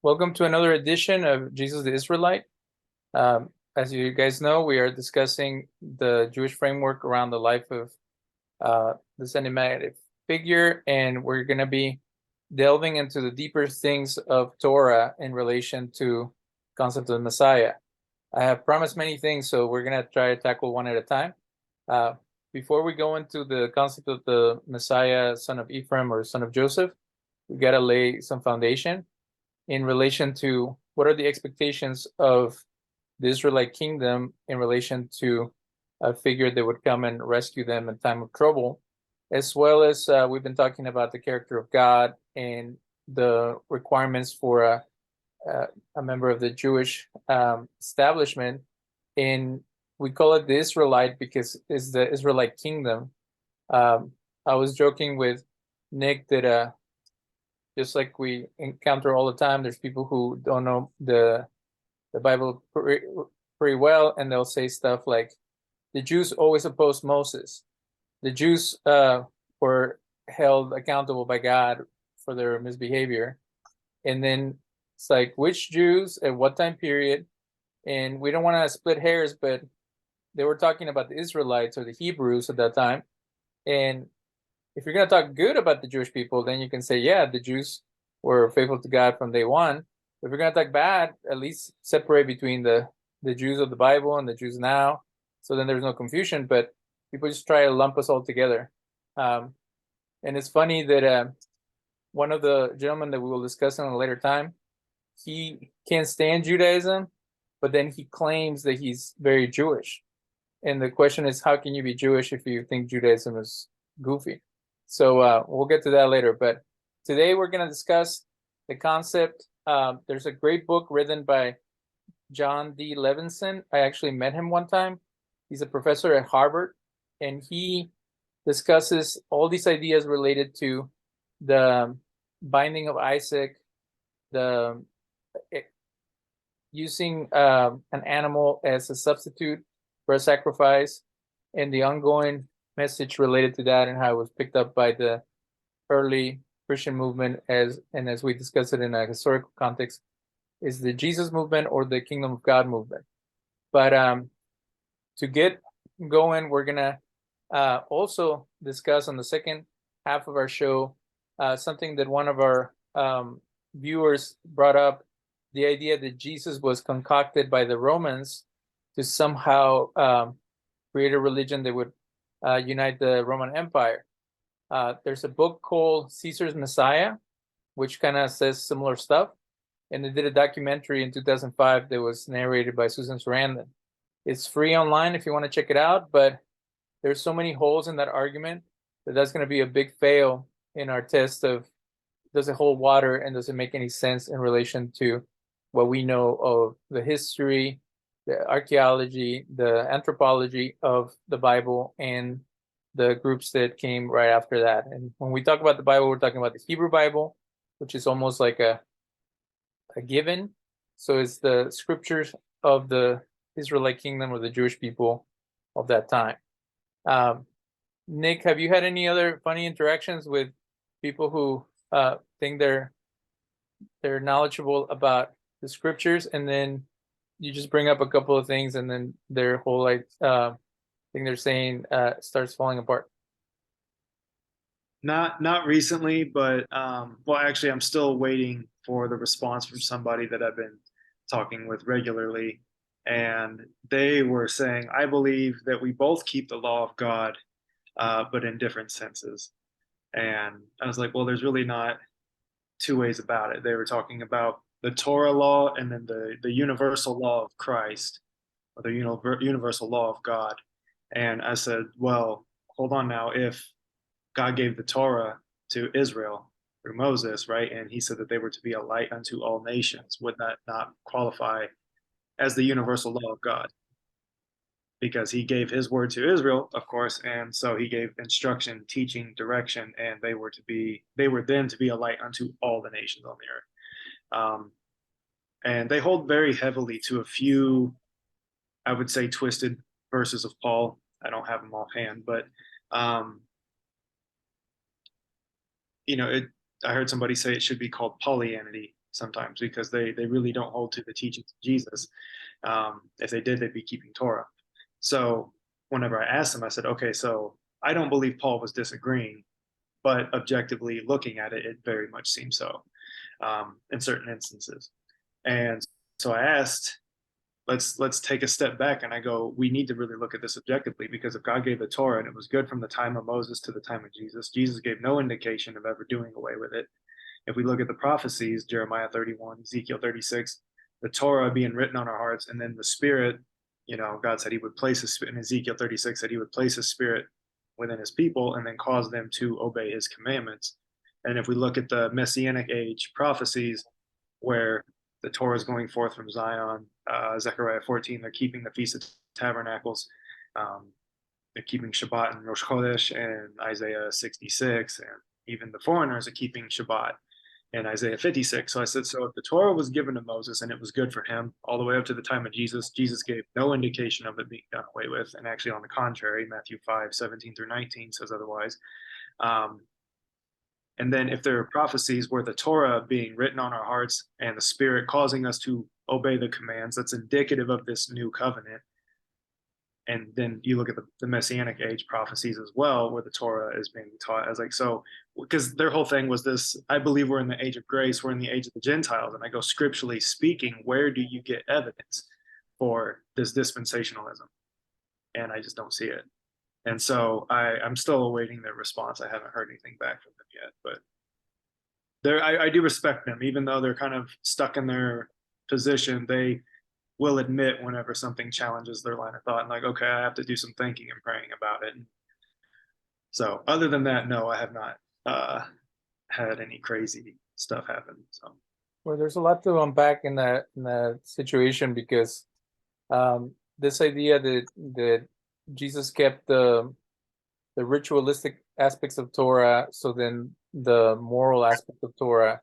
Welcome to another edition of Jesus the Israelite. As you guys know, we are discussing the Jewish framework around the life of the enigmatic figure, and we're going to be delving into the deeper things of Torah in relation to concept of the Messiah. I have promised many things, so we're going to try to tackle one at a time. Before we go into the concept of the Messiah, son of Ephraim or son of Joseph, we got to lay some foundation in relation to what are the expectations of the Israelite kingdom in relation to a figure that would come and rescue them in time of trouble, as well as we've been talking about the character of God and the requirements for a member of the Jewish establishment. And we call it the Israelite because it's the Israelite kingdom. I was joking with Nick that just like we encounter all the time, there's people who don't know the Bible pretty well, and they'll say stuff like, the Jews always opposed Moses. The Jews were held accountable by God for their misbehavior. And then it's like, which Jews at what time period? And we don't want to split hairs, but they were talking about the Israelites or the Hebrews at that time. And if you're going to talk good about the Jewish people, then you can say, yeah, the Jews were faithful to God from day one. If you're going to talk bad, at least separate between the Jews of the Bible and the Jews now. So then there's no confusion, but people just try to lump us all together. And it's funny that one of the gentlemen that we will discuss in a later time, he can't stand Judaism, but then he claims that he's very Jewish. And the question is, how can you be Jewish if you think Judaism is goofy? So we'll get to that later. But today we're going to discuss the concept. There's a great book written by John D. Levenson. I actually met him one time. He's a professor at Harvard, and he discusses all these ideas related to the binding of Isaac, using an animal as a substitute for a sacrifice, and the ongoing message related to that and how it was picked up by the early Christian movement as we discussed it in a historical context, is the Jesus movement or the Kingdom of God movement. But to get going, we're gonna also discuss on the second half of our show something that one of our viewers brought up, the idea that Jesus was concocted by the Romans to somehow create a religion that would unite the Roman Empire. There's a book called Caesar's Messiah, which kind of says similar stuff. And they did a documentary in 2005 that was narrated by Susan Sarandon. It's free online if you want to check it out, but there's so many holes in that argument that that's going to be a big fail in our test of, does it hold water and does it make any sense in relation to what we know of the history, the archaeology, the anthropology of the Bible, and the groups that came right after that. And when we talk about the Bible, we're talking about the Hebrew Bible, which is almost like a given. So it's the scriptures of the Israelite kingdom or the Jewish people of that time. Nick, have you had any other funny interactions with people who think they're knowledgeable about the scriptures, and then you just bring up a couple of things and then their whole thing they're saying starts falling apart? Not recently, but well, actually, I'm still waiting for the response from somebody that I've been talking with regularly, and they were saying, I believe that we both keep the law of God, but in different senses. And I was like, well, there's really not two ways about it. They were talking about the Torah law and then the universal law of Christ, or the universal law of God. And I said, well, hold on now. If God gave the Torah to Israel through Moses, right? And he said that they were to be a light unto all nations. Would that not qualify as the universal law of God? Because he gave his word to Israel, of course, and so he gave instruction, teaching, direction, and they were then to be a light unto all the nations on the earth. And they hold very heavily to a few, I would say, twisted verses of Paul. I don't have them offhand, but I heard somebody say it should be called polyanity. sometimes because they really don't hold to the teachings of Jesus. If they did, they'd be keeping Torah. So whenever I asked them, I said, okay, so I don't believe Paul was disagreeing, but objectively looking at it, it very much seems so in certain instances. And so I asked, let's take a step back, and I go, we need to really look at this objectively, because if God gave the Torah and it was good from the time of Moses to the time of Jesus, Jesus gave no indication of ever doing away with it. If we look at the prophecies, Jeremiah 31, Ezekiel 36, the Torah being written on our hearts, and then the Spirit, God said he would place his spirit in Ezekiel 36, that he would place his Spirit within his people and then cause them to obey his commandments. And if we look at the Messianic age prophecies, where the Torah is going forth from Zion, Zechariah 14, they're keeping the Feast of Tabernacles, they're keeping Shabbat and Rosh Chodesh, and Isaiah 66, and even the foreigners are keeping Shabbat in Isaiah 56. So I said, so if the Torah was given to Moses and it was good for him all the way up to the time of Jesus, Jesus gave no indication of it being done away with. And actually, on the contrary, Matthew 5, 17 through 19 says otherwise. And then if there are prophecies where the Torah being written on our hearts and the Spirit causing us to obey the commands, that's indicative of this new covenant. And then you look at the Messianic age prophecies as well, where the Torah is being taught. I was like, so, because their whole thing was this, I believe we're in the age of grace, we're in the age of the Gentiles. And I go, scripturally speaking, where do you get evidence for this dispensationalism? And I just don't see it. And so I'm still awaiting their response. I haven't heard anything back from them yet, but I do respect them, even though they're kind of stuck in their position. They will admit whenever something challenges their line of thought, and like, okay, I have to do some thinking and praying about it. So other than that, no, I have not had any crazy stuff happen. So Well, there's a lot to unpack in that situation, because this idea that Jesus kept the ritualistic aspects of Torah, so then the moral aspect of Torah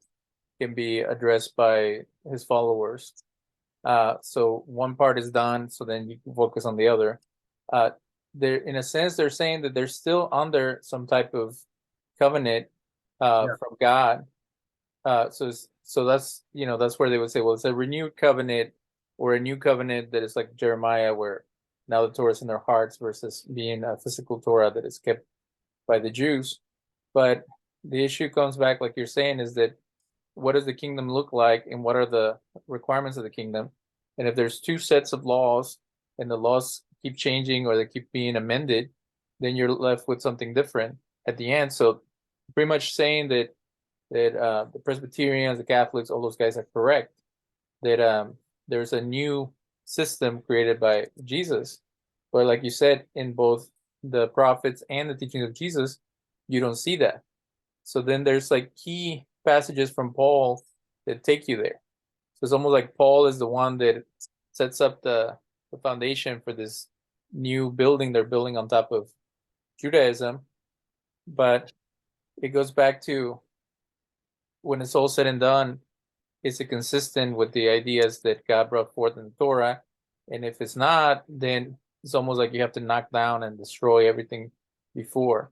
can be addressed by his followers. So one part is done, so then you can focus on the other. They're, in a sense, they're saying that they're still under some type of covenant from God. So that's that's where they would say, well, it's a renewed covenant, or a new covenant that is like Jeremiah, where now the Torah is in their hearts, versus being a physical Torah that is kept by the Jews. But the issue comes back, like you're saying, is that what does the kingdom look like, and what are the requirements of the kingdom? And if there's two sets of laws, and the laws keep changing or they keep being amended, then you're left with something different at the end. So pretty much saying that the Presbyterians, the Catholics, all those guys are correct, that there's a new system created by Jesus. But like you said, in both the prophets and the teachings of Jesus, you don't see that. So then there's like key passages from Paul that take you there. So it's almost like Paul is the one that sets up the foundation for this new building they're building on top of Judaism. But it goes back to, when it's all said and done, is it consistent with the ideas that God brought forth in the Torah? And if it's not, then it's almost like you have to knock down and destroy everything before.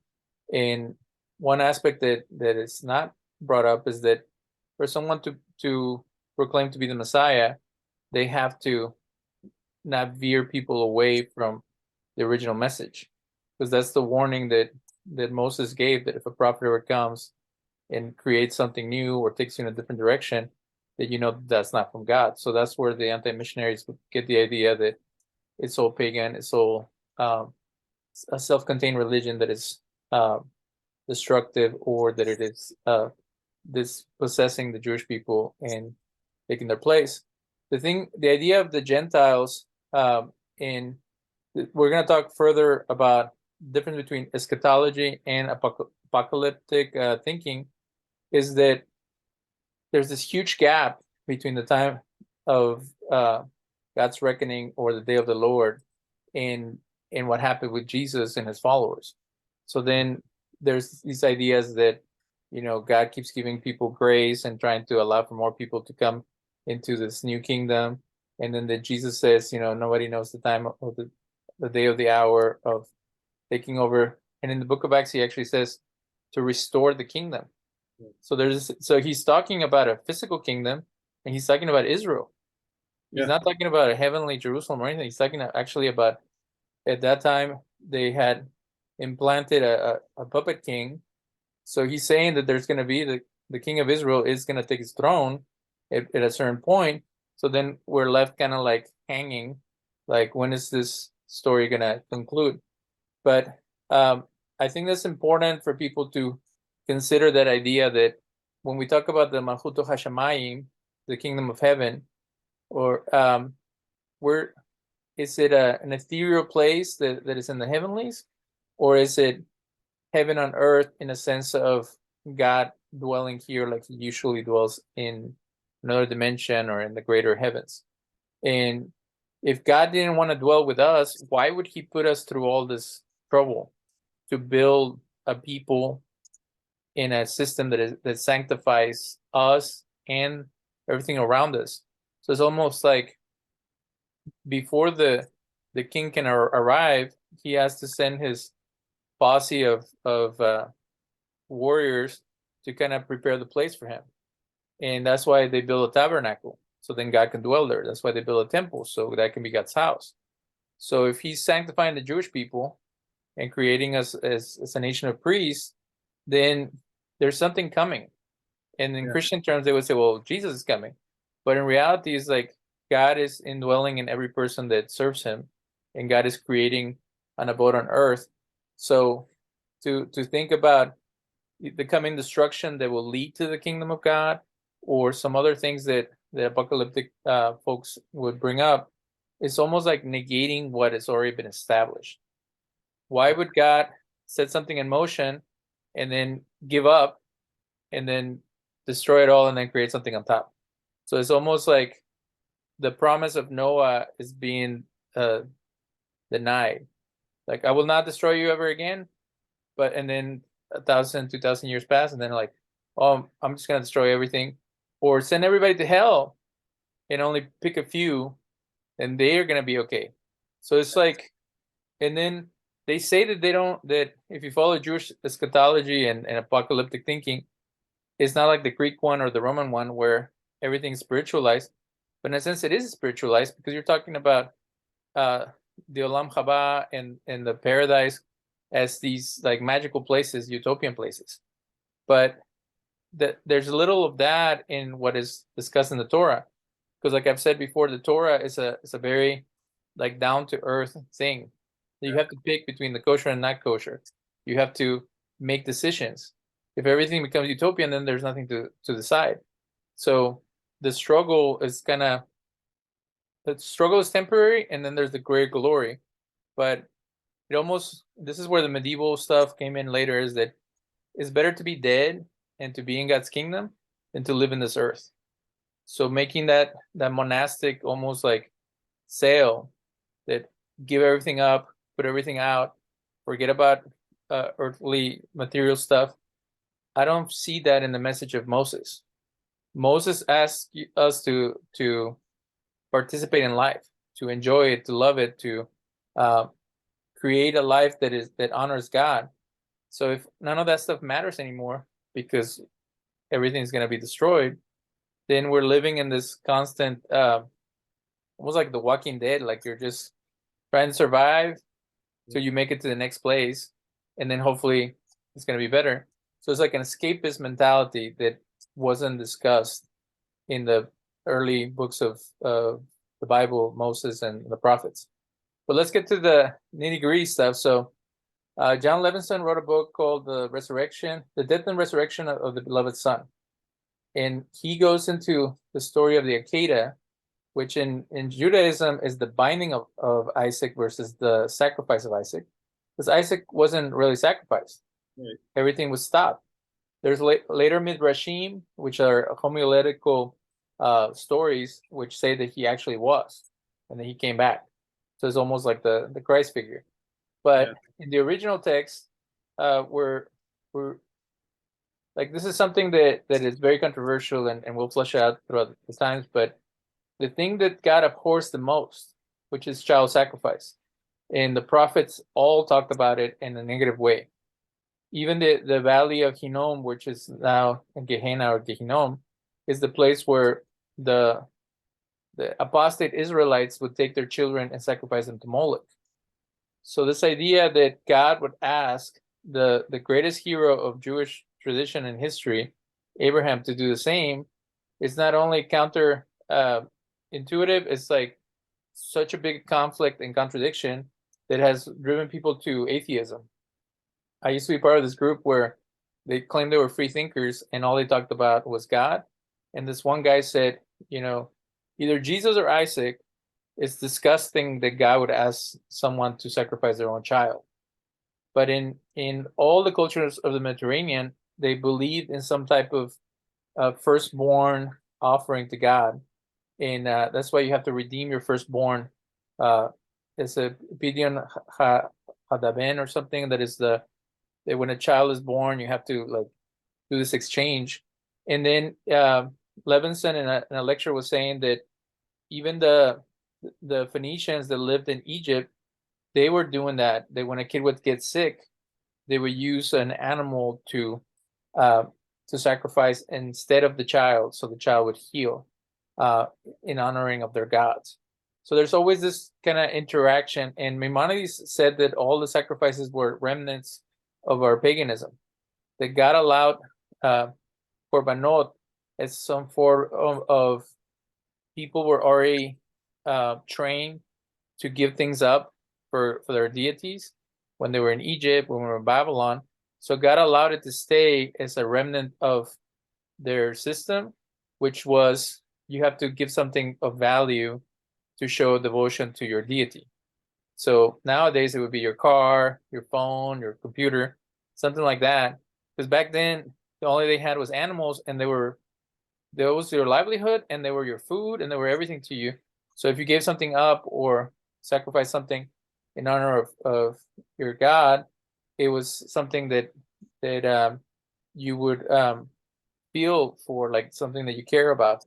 And one aspect that is not brought up is that for someone to proclaim to be the Messiah, they have to not veer people away from the original message, because that's the warning that Moses gave, that if a prophet ever comes and creates something new or takes you in a different direction, that that's not from God. So that's where the anti-missionaries would get the idea that it's all pagan, it's all a self-contained religion that is destructive, or that it is dispossessing the Jewish people and taking their place. The idea of the Gentiles, we're going to talk further about the difference between eschatology and apocalyptic thinking, is that there's this huge gap between the time of God's reckoning, or the day of the Lord, and what happened with Jesus and his followers. So then there's these ideas that God keeps giving people grace and trying to allow for more people to come into this new kingdom, and then that Jesus says, nobody knows the time of the day of the hour of taking over. And in the book of Acts, he actually says to restore the kingdom. So he's talking about a physical kingdom, and he's talking about Israel. He's Yeah. not talking about a heavenly Jerusalem or anything. He's talking actually about, at that time they had implanted a puppet king. So he's saying that there's going to be the king of Israel is going to take his throne at a certain point. So then we're left kind of like hanging, like when is this story going to conclude? But I think that's important for people to consider that idea that when we talk about the Malchuto Hashamayim, the kingdom of heaven, or where is it an ethereal place that is in the heavenlies, or is it heaven on earth in a sense of God dwelling here like he usually dwells in another dimension or in the greater heavens? And if God didn't want to dwell with us, why would he put us through all this trouble to build a people in a system that sanctifies us and everything around us? So it's almost like before the king can arrive, he has to send his posse of warriors to kind of prepare the place for him. And that's why they build a tabernacle, so then God can dwell there. That's why they build a temple, so that can be God's house. So if he's sanctifying the Jewish people and creating us as a nation of priests, then there's something coming. And in Christian terms, they would say, well, Jesus is coming. But in reality, it's like God is indwelling in every person that serves him, and God is creating an abode on earth. So to think about the coming destruction that will lead to the kingdom of God, or some other things that the apocalyptic folks would bring up, it's almost like negating what has already been established. Why would God set something in motion and then give up and then destroy it all and then create something on top? So it's almost like the promise of Noah is being denied. Like, I will not destroy you ever again. But and then 1,000, 2,000 years pass, and then like, oh, I'm just gonna destroy everything, or send everybody to hell and only pick a few, and they are gonna be okay. So it's like, and then they say that they don't, that if you follow Jewish eschatology and apocalyptic thinking, it's not like the Greek one or the Roman one where everything's spiritualized. But in a sense, it is spiritualized because you're talking about the Olam Haba and the paradise as these like magical places, utopian places. But there's a little of that in what is discussed in the Torah, because like I've said before, the Torah is a very like down to earth thing. You have to pick between the kosher and not kosher. You have to make decisions. If everything becomes utopian, then there's nothing to decide. So the struggle is the struggle is temporary, and then there's the great glory. But it almost, this is where the medieval stuff came in later, is that it's better to be dead and to be in God's kingdom than to live in this earth. So making that monastic almost like sale, that give everything up, put everything out, forget about earthly material stuff. I don't see that in the message of Moses. Moses asks us to participate in life, to enjoy it, to love it, to create a life that honors God. So if none of that stuff matters anymore because everything's going to be destroyed, then we're living in this constant, almost like the Walking Dead, like you're just trying to survive till you make it to the next place, and then hopefully it's going to be better. So it's like an escapist mentality that wasn't discussed in the early books of the Bible, Moses and the prophets. But let's get to the nitty-gritty stuff. So John Levenson wrote a book called The Death and Resurrection of the Beloved Son. And he goes into the story of the Akeida, which in Judaism is the binding of Isaac versus the sacrifice of Isaac. Because Isaac wasn't really sacrificed. Right. Everything was stopped. There's later Midrashim, which are homiletical stories, which say that he actually was, and then he came back. So it's almost like the Christ figure. But in the original text, we're like, this is something that is very controversial, and we'll flesh out throughout the times. But the thing that God abhors the most, which is child sacrifice, and the prophets all talked about it in a negative way. even the valley of Hinnom, which is now Gehenna or Gehinnom, is the place where the apostate Israelites would take their children and sacrifice them to Moloch. So this idea that God would ask the greatest hero of Jewish tradition and history, Abraham, to do the same, is not only counter intuitive, it's like such a big conflict and contradiction that has driven people to atheism. I used to be part of this group where they claimed they were free thinkers and all they talked about was God. And this one guy said, either Jesus or Isaac. It's disgusting that God would ask someone to sacrifice their own child. But in all the cultures of the Mediterranean, they believed in some type of firstborn offering to God. And that's why you have to redeem your firstborn. It's a Pidion Hadaben or something, that is that when a child is born, you have to like do this exchange. And then Levenson in a lecture was saying that even the Phoenicians that lived in Egypt, they were doing that. That when a kid would get sick, they would use an animal to sacrifice instead of the child, so the child would heal in honoring of their gods. So there's always this kind of interaction. And Maimonides said that all the sacrifices were remnants of our paganism. That God allowed korbanot as some form of people were already trained to give things up for their deities when they were in Egypt, when we were in Babylon. So God allowed it to stay as a remnant of their system, which was you have to give something of value to show devotion to your deity. So nowadays it would be your car, your phone, your computer, something like that. Because back then, the only they had was animals, and that was your livelihood, and they were your food, and they were everything to you. So if you gave something up or sacrificed something in honor of your God, it was something that you would feel for, like something that you care about.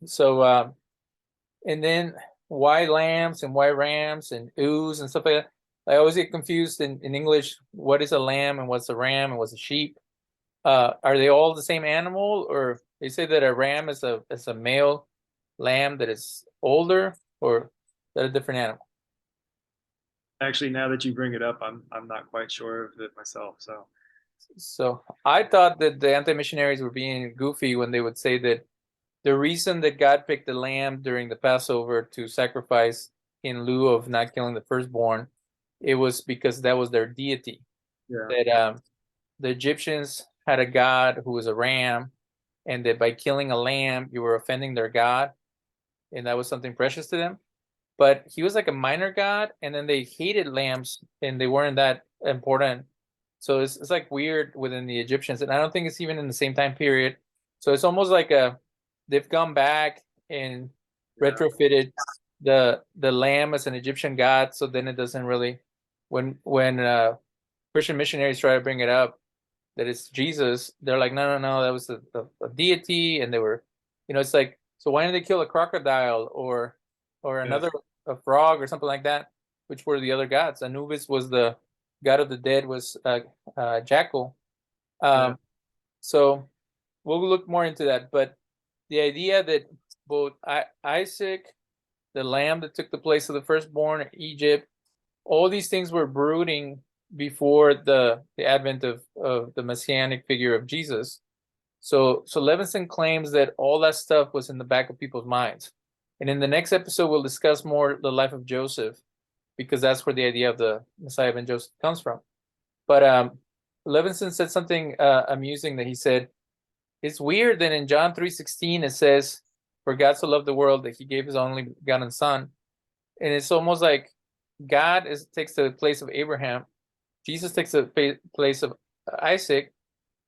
So and then why lambs and why rams and ewes and stuff like that? I always get confused in English. What is a lamb and what's a ram and what's a sheep? Are they all the same animal, or they say that a ram is a male lamb that is older, or that a different animal? Actually, now that you bring it up, I'm not quite sure of it myself. So I thought that the anti-missionaries were being goofy when they would say that the reason that God picked the lamb during the Passover to sacrifice in lieu of not killing the firstborn, it was because that was their deity. Yeah. That the Egyptians had a god who was a ram, and that by killing a lamb, you were offending their god, and that was something precious to them. But he was like a minor god, and then they hated lambs, and they weren't that important. So it's like weird within the Egyptians, and I don't think it's even in the same time period. So it's almost like they've gone back and retrofitted the lamb as an Egyptian god. So then it doesn't really, when Christian missionaries try to bring it up that it's Jesus, they're like, no, that was a deity, and they were, it's like, so why didn't they kill a crocodile or another a frog or something like that, which were the other gods? Anubis was the god of the dead, was jackal. So we'll look more into that, but the idea that both Isaac, the lamb that took the place of the firstborn in Egypt, all these things were brooding before the advent of the messianic figure of Jesus. So Levenson claims that all that stuff was in the back of people's minds. And in the next episode, we'll discuss more the life of Joseph, because that's where the idea of the Messiah ben Joseph comes from. But Levenson said something amusing, that he said, it's weird that in John 3:16 it says, for God so loved the world that he gave his only begotten son. And it's almost like God takes the place of Abraham, Jesus takes the place of Isaac,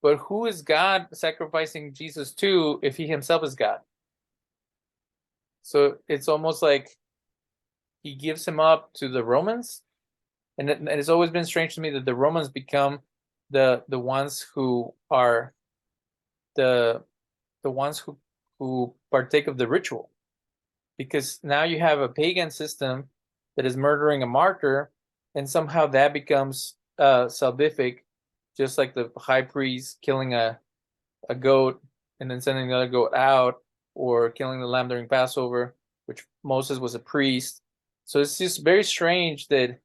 but who is God sacrificing Jesus to if he himself is God? So it's almost like he gives him up to the Romans. And it's always been strange to me that the Romans become the ones who are the ones who partake of the ritual. Because now you have a pagan system that is murdering a martyr, and somehow that becomes salvific just like the high priest killing a goat and then sending the other goat out, or killing the lamb during Passover, which Moses was a priest. So it's just very strange that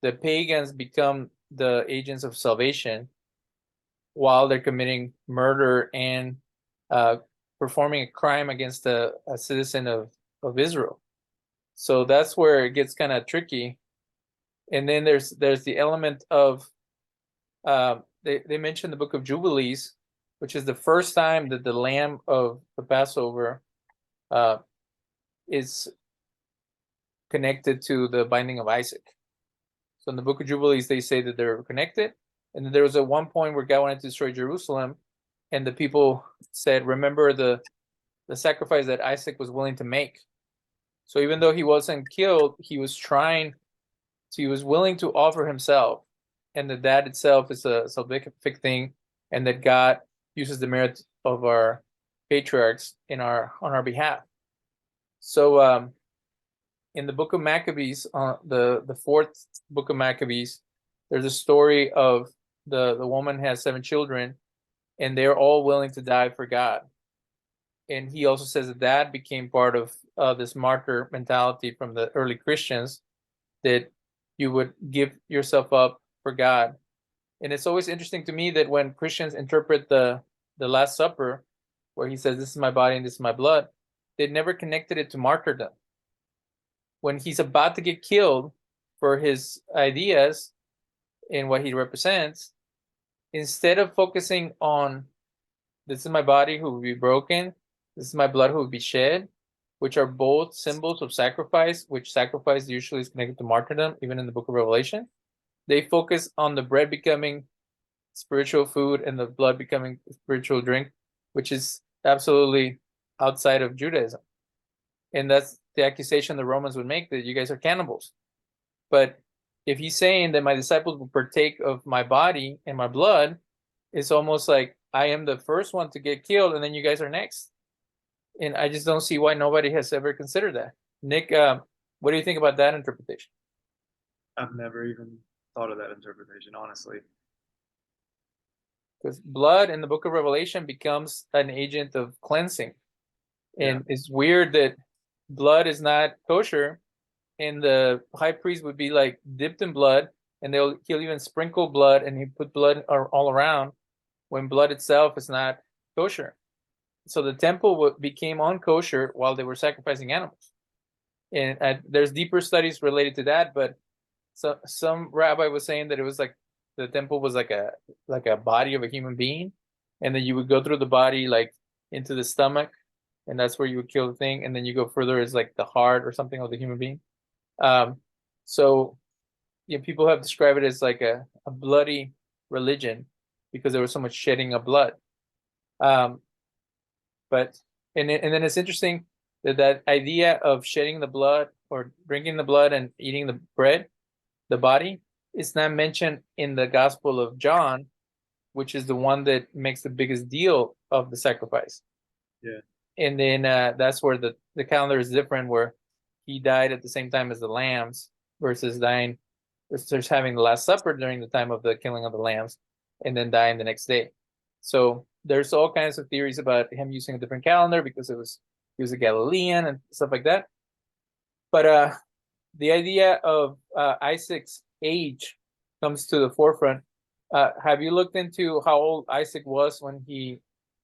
the pagans become the agents of salvation while they're committing murder and performing a crime against a citizen of Israel. So that's where it gets kind of tricky. And then there's the element of they mentioned the book of Jubilees, which is the first time that the lamb of the Passover is connected to the binding of Isaac. So in the book of Jubilees, they say that they're connected. And then there was at one point where God wanted to destroy Jerusalem, and the people said, remember the sacrifice that Isaac was willing to make. So even though he wasn't killed, he was willing to offer himself, and that itself is a salvific thing, and that God uses the merit of our patriarchs on our behalf. So in the book of Maccabees, the fourth book of Maccabees, there's a story of the woman has 7 children, and they're all willing to die for God. And he also says that became part of this martyr mentality from the early Christians, that you would give yourself up for God. And it's always interesting to me that when Christians interpret the Last Supper, where he says, this is my body and this is my blood, they never connected it to martyrdom. When he's about to get killed for his ideas and what he represents, instead of focusing on, this is my body who will be broken, this is my blood who will be shed, which are both symbols of sacrifice, which sacrifice usually is connected to martyrdom, even in the book of Revelation, they focus on the bread becoming spiritual food and the blood becoming spiritual drink, which is absolutely outside of Judaism. And that's the accusation the Romans would make, that you guys are cannibals. But if he's saying that my disciples will partake of my body and my blood, it's almost like I am the first one to get killed, and then you guys are next. And I just don't see why nobody has ever considered that. Nick, what do you think about that interpretation? I've never even thought of that interpretation, honestly. Because blood in the book of Revelation becomes an agent of cleansing. And it's weird that blood is not kosher, and the high priest would be like dipped in blood, and he'll even sprinkle blood, and he put blood all around, when blood itself is not kosher. So the temple became unkosher while they were sacrificing animals. And there's deeper studies related to that, but some rabbi was saying that it was like the temple was like a body of a human being, and then you would go through the body like into the stomach, and that's where you would kill the thing, and then you go further as like the heart or something of the human being. So people have described it as like a bloody religion because there was so much shedding of blood. But and then it's interesting that idea of shedding the blood or drinking the blood and eating the bread, the body, is not mentioned in the Gospel of John, which is the one that makes the biggest deal of the sacrifice. Yeah. And then that's where the calendar is different, where he died at the same time as the lambs versus having the Last Supper during the time of the killing of the lambs and then dying the next day. So there's all kinds of theories about him using a different calendar because he was a Galilean and stuff like that. But the idea of Isaac's age comes to the forefront. Have you looked into how old Isaac was when he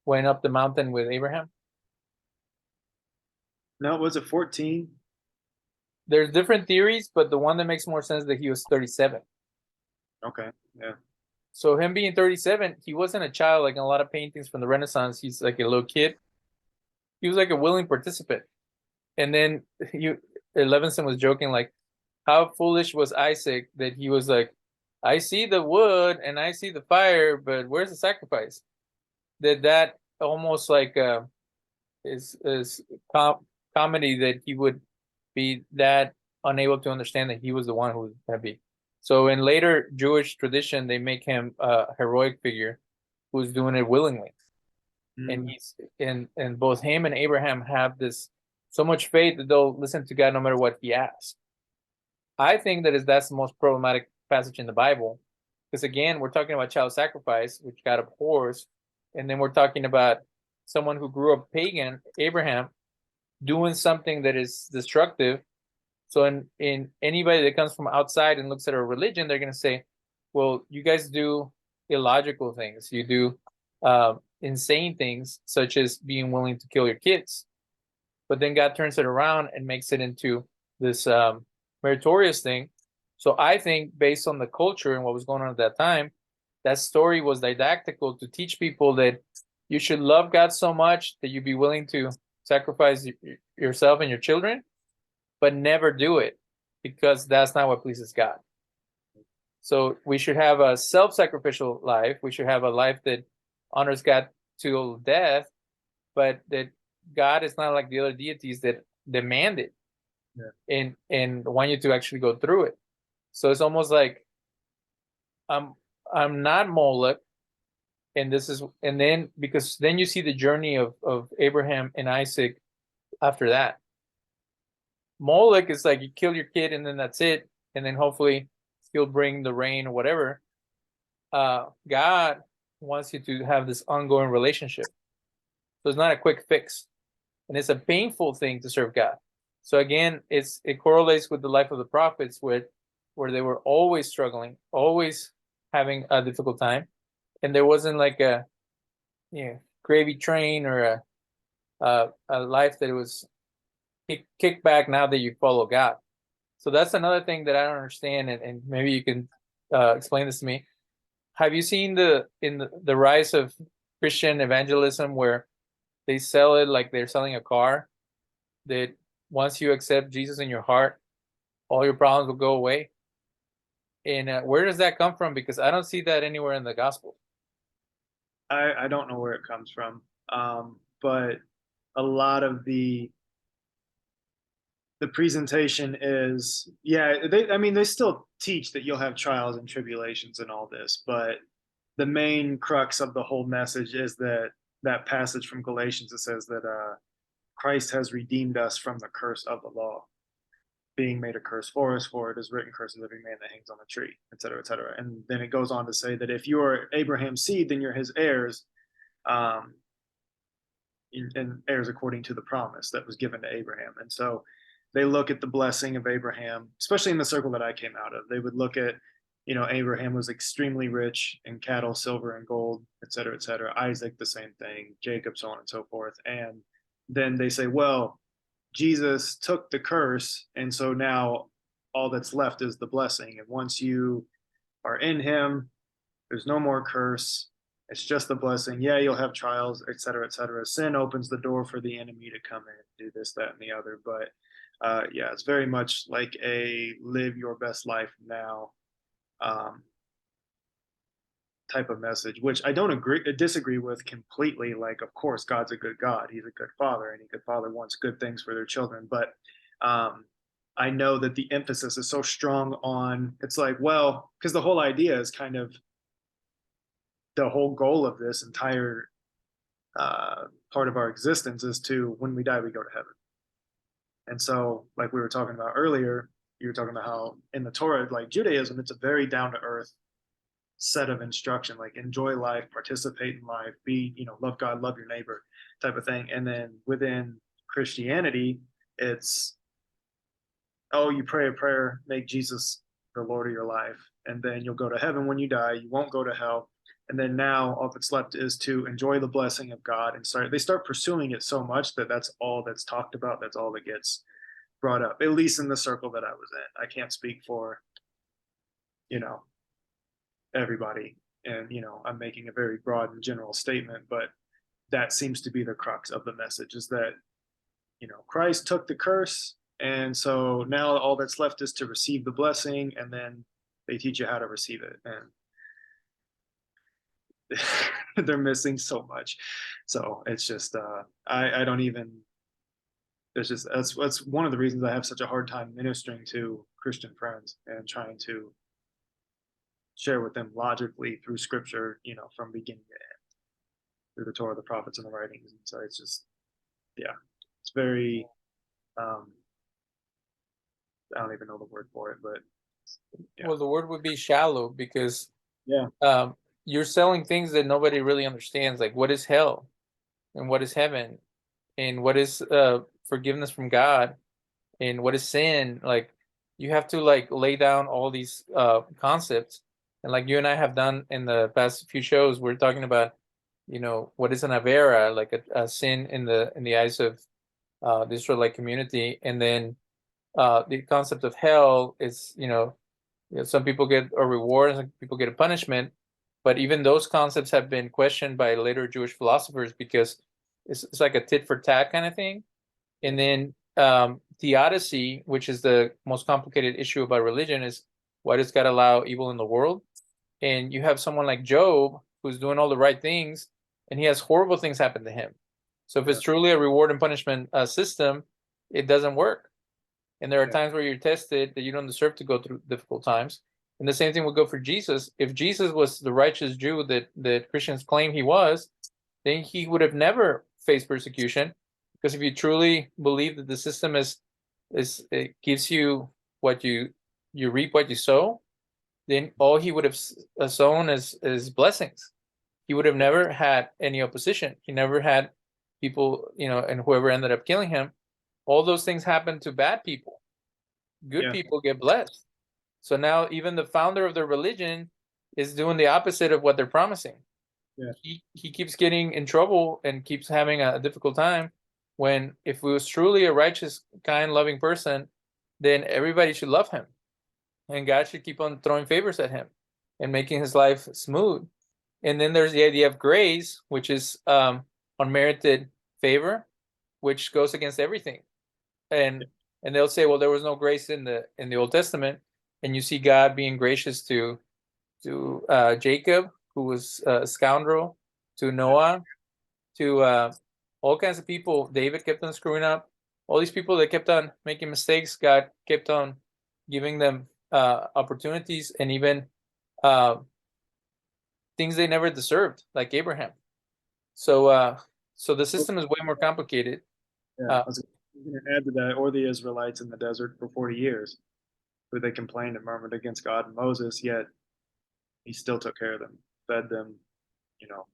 went up the mountain with Abraham? No, was it 14? There's different theories, but the one that makes more sense is that he was 37. Okay, yeah. So him being 37, he wasn't a child like in a lot of paintings from the Renaissance. He's like a little kid. He was like a willing participant. And then Levenson was joking, like, how foolish was Isaac that he was like, I see the wood and I see the fire, but where's the sacrifice? That almost like is comedy, that he would be that unable to understand that he was the one who was going to be. So in later Jewish tradition, they make him a heroic figure who's doing it willingly. And he's and both him and Abraham have this so much faith that they'll listen to God no matter what he asks. I think that's the most problematic passage in the Bible, because again, we're talking about child sacrifice, which God abhors, and then we're talking about someone who grew up pagan, Abraham, doing something that is destructive. So in anybody that comes from outside and looks at our religion, they're going to say, well, you guys do illogical things. You do insane things, such as being willing to kill your kids. But then God turns it around and makes it into this meritorious thing. So I think, based on the culture and what was going on at that time, that story was didactical to teach people that you should love God so much that you'd be willing to sacrifice yourself and your children, but never do it, because that's not what pleases God. So we should have a self-sacrificial life. We should have a life that honors God till death, but that God is not like the other deities that demand it, and want you to actually go through it. So it's almost like I'm not Moloch, and then because then you see the journey of Abraham and Isaac after that. Moloch is like you kill your kid and then that's it, and then hopefully he'll bring the rain or whatever. God wants you to have this ongoing relationship. So it's not a quick fix, and it's a painful thing to serve God. So again, it correlates with the life of the prophets, where they were always struggling, always having a difficult time, and there wasn't like a gravy train or a life that was kick back now that you follow God. So that's another thing that I don't understand, and maybe you can explain this to me. Have you seen the rise of Christian evangelism, where they sell it like they're selling a car, that once you accept Jesus in your heart, all your problems will go away? And where does that come from? Because I don't see that anywhere in the gospel. I don't know where it comes from, but a lot of the presentation is, they still teach that you'll have trials and tribulations and all this, but the main crux of the whole message is that passage from Galatians that says that Christ has redeemed us from the curse of the law, being made a curse for us, for it is written, curse is every man that hangs on a tree, et cetera, et cetera. And then it goes on to say that if you are Abraham's seed, then you're his heirs, and heirs according to the promise that was given to Abraham. And so they look at the blessing of Abraham, especially in the circle that I came out of. They would look at, Abraham was extremely rich in cattle, silver, and gold, et cetera, et cetera. Isaac, the same thing, Jacob, so on and so forth. And then they say, well, Jesus took the curse, and so now all that's left is the blessing. And once you are in him, there's no more curse. It's just the blessing. Yeah, you'll have trials, et cetera, et cetera. Sin opens the door for the enemy to come in, do this, that, and the other. But it's very much like a live your best life now type of message, which I don't disagree with completely. Like, of course, God's a good God. He's a good father, and a good father wants good things for their children. But I know that the emphasis is so strong on, it's like, well, because the whole idea is kind of the whole goal of this entire part of our existence is to, when we die, we go to heaven. And so, like we were talking about earlier, you were talking about how in the Torah, like Judaism, it's a very down to earth set of instruction, like enjoy life, participate in life, love God, love your neighbor type of thing. And then within Christianity, it's, oh, you pray a prayer, make Jesus the Lord of your life, and then you'll go to heaven when you die. You won't go to hell. And then now all that's left is to enjoy the blessing of God, and they start pursuing it so much that that's all that's talked about. That's all that gets brought up, at least in the circle that I was in. I can't speak for, everybody. And, I'm making a very broad and general statement, but that seems to be the crux of the message, is that, Christ took the curse. And so now all that's left is to receive the blessing, and then they teach you how to receive it. And they're missing so much. So it's just, I don't even, there's just, that's one of the reasons I have such a hard time ministering to Christian friends and trying to share with them logically through scripture, from beginning to end, through the Torah, the prophets, and the writings. And so it's just, it's very, I don't even know the word for it, but Well, the word would be shallow, because Yeah. You're selling things that nobody really understands, like what is hell and what is heaven and what is forgiveness from God and what is sin. Like you have to like lay down all these concepts, and like you and I have done in the past few shows, we're talking about, what is an avera, like a sin in the eyes of the Israelite community. And then the concept of hell is, some people get a reward and some people get a punishment. But even those concepts have been questioned by later Jewish philosophers because it's like a tit for tat kind of thing. And then theodicy, which is the most complicated issue about religion, is why does God allow evil in the world? And you have someone like Job who's doing all the right things, and he has horrible things happen to him. So if Yeah. it's truly a reward and punishment system, it doesn't work. And there are Yeah. times where you're tested that you don't deserve to go through difficult times. And the same thing would go for Jesus. If Jesus was the righteous Jew that Christians claim he was, then he would have never faced persecution. Because if you truly believe that the system is it gives you what you reap what you sow, then all he would have sown is blessings. He would have never had any opposition. He never had people, and whoever ended up killing him. All those things happen to bad people. Good Yeah. people get blessed. So now even the founder of the religion is doing the opposite of what they're promising. Yeah. He keeps getting in trouble and keeps having a difficult time, when if he was truly a righteous, kind, loving person, then everybody should love him. And God should keep on throwing favors at him and making his life smooth. And then there's the idea of grace, which is unmerited favor, which goes against everything. And they'll say, well, there was no grace in the Old Testament, and you see God being gracious to Jacob, who was a scoundrel, to Noah, to all kinds of people. David kept on screwing up. All these people that kept on making mistakes, God kept on giving them opportunities, and even things they never deserved, like Abraham. So the system is way more complicated. Yeah. Uh, I was going to add to that, or the Israelites in the desert for 40 years, where they complained and murmured against God and Moses, yet he still took care of them, fed them,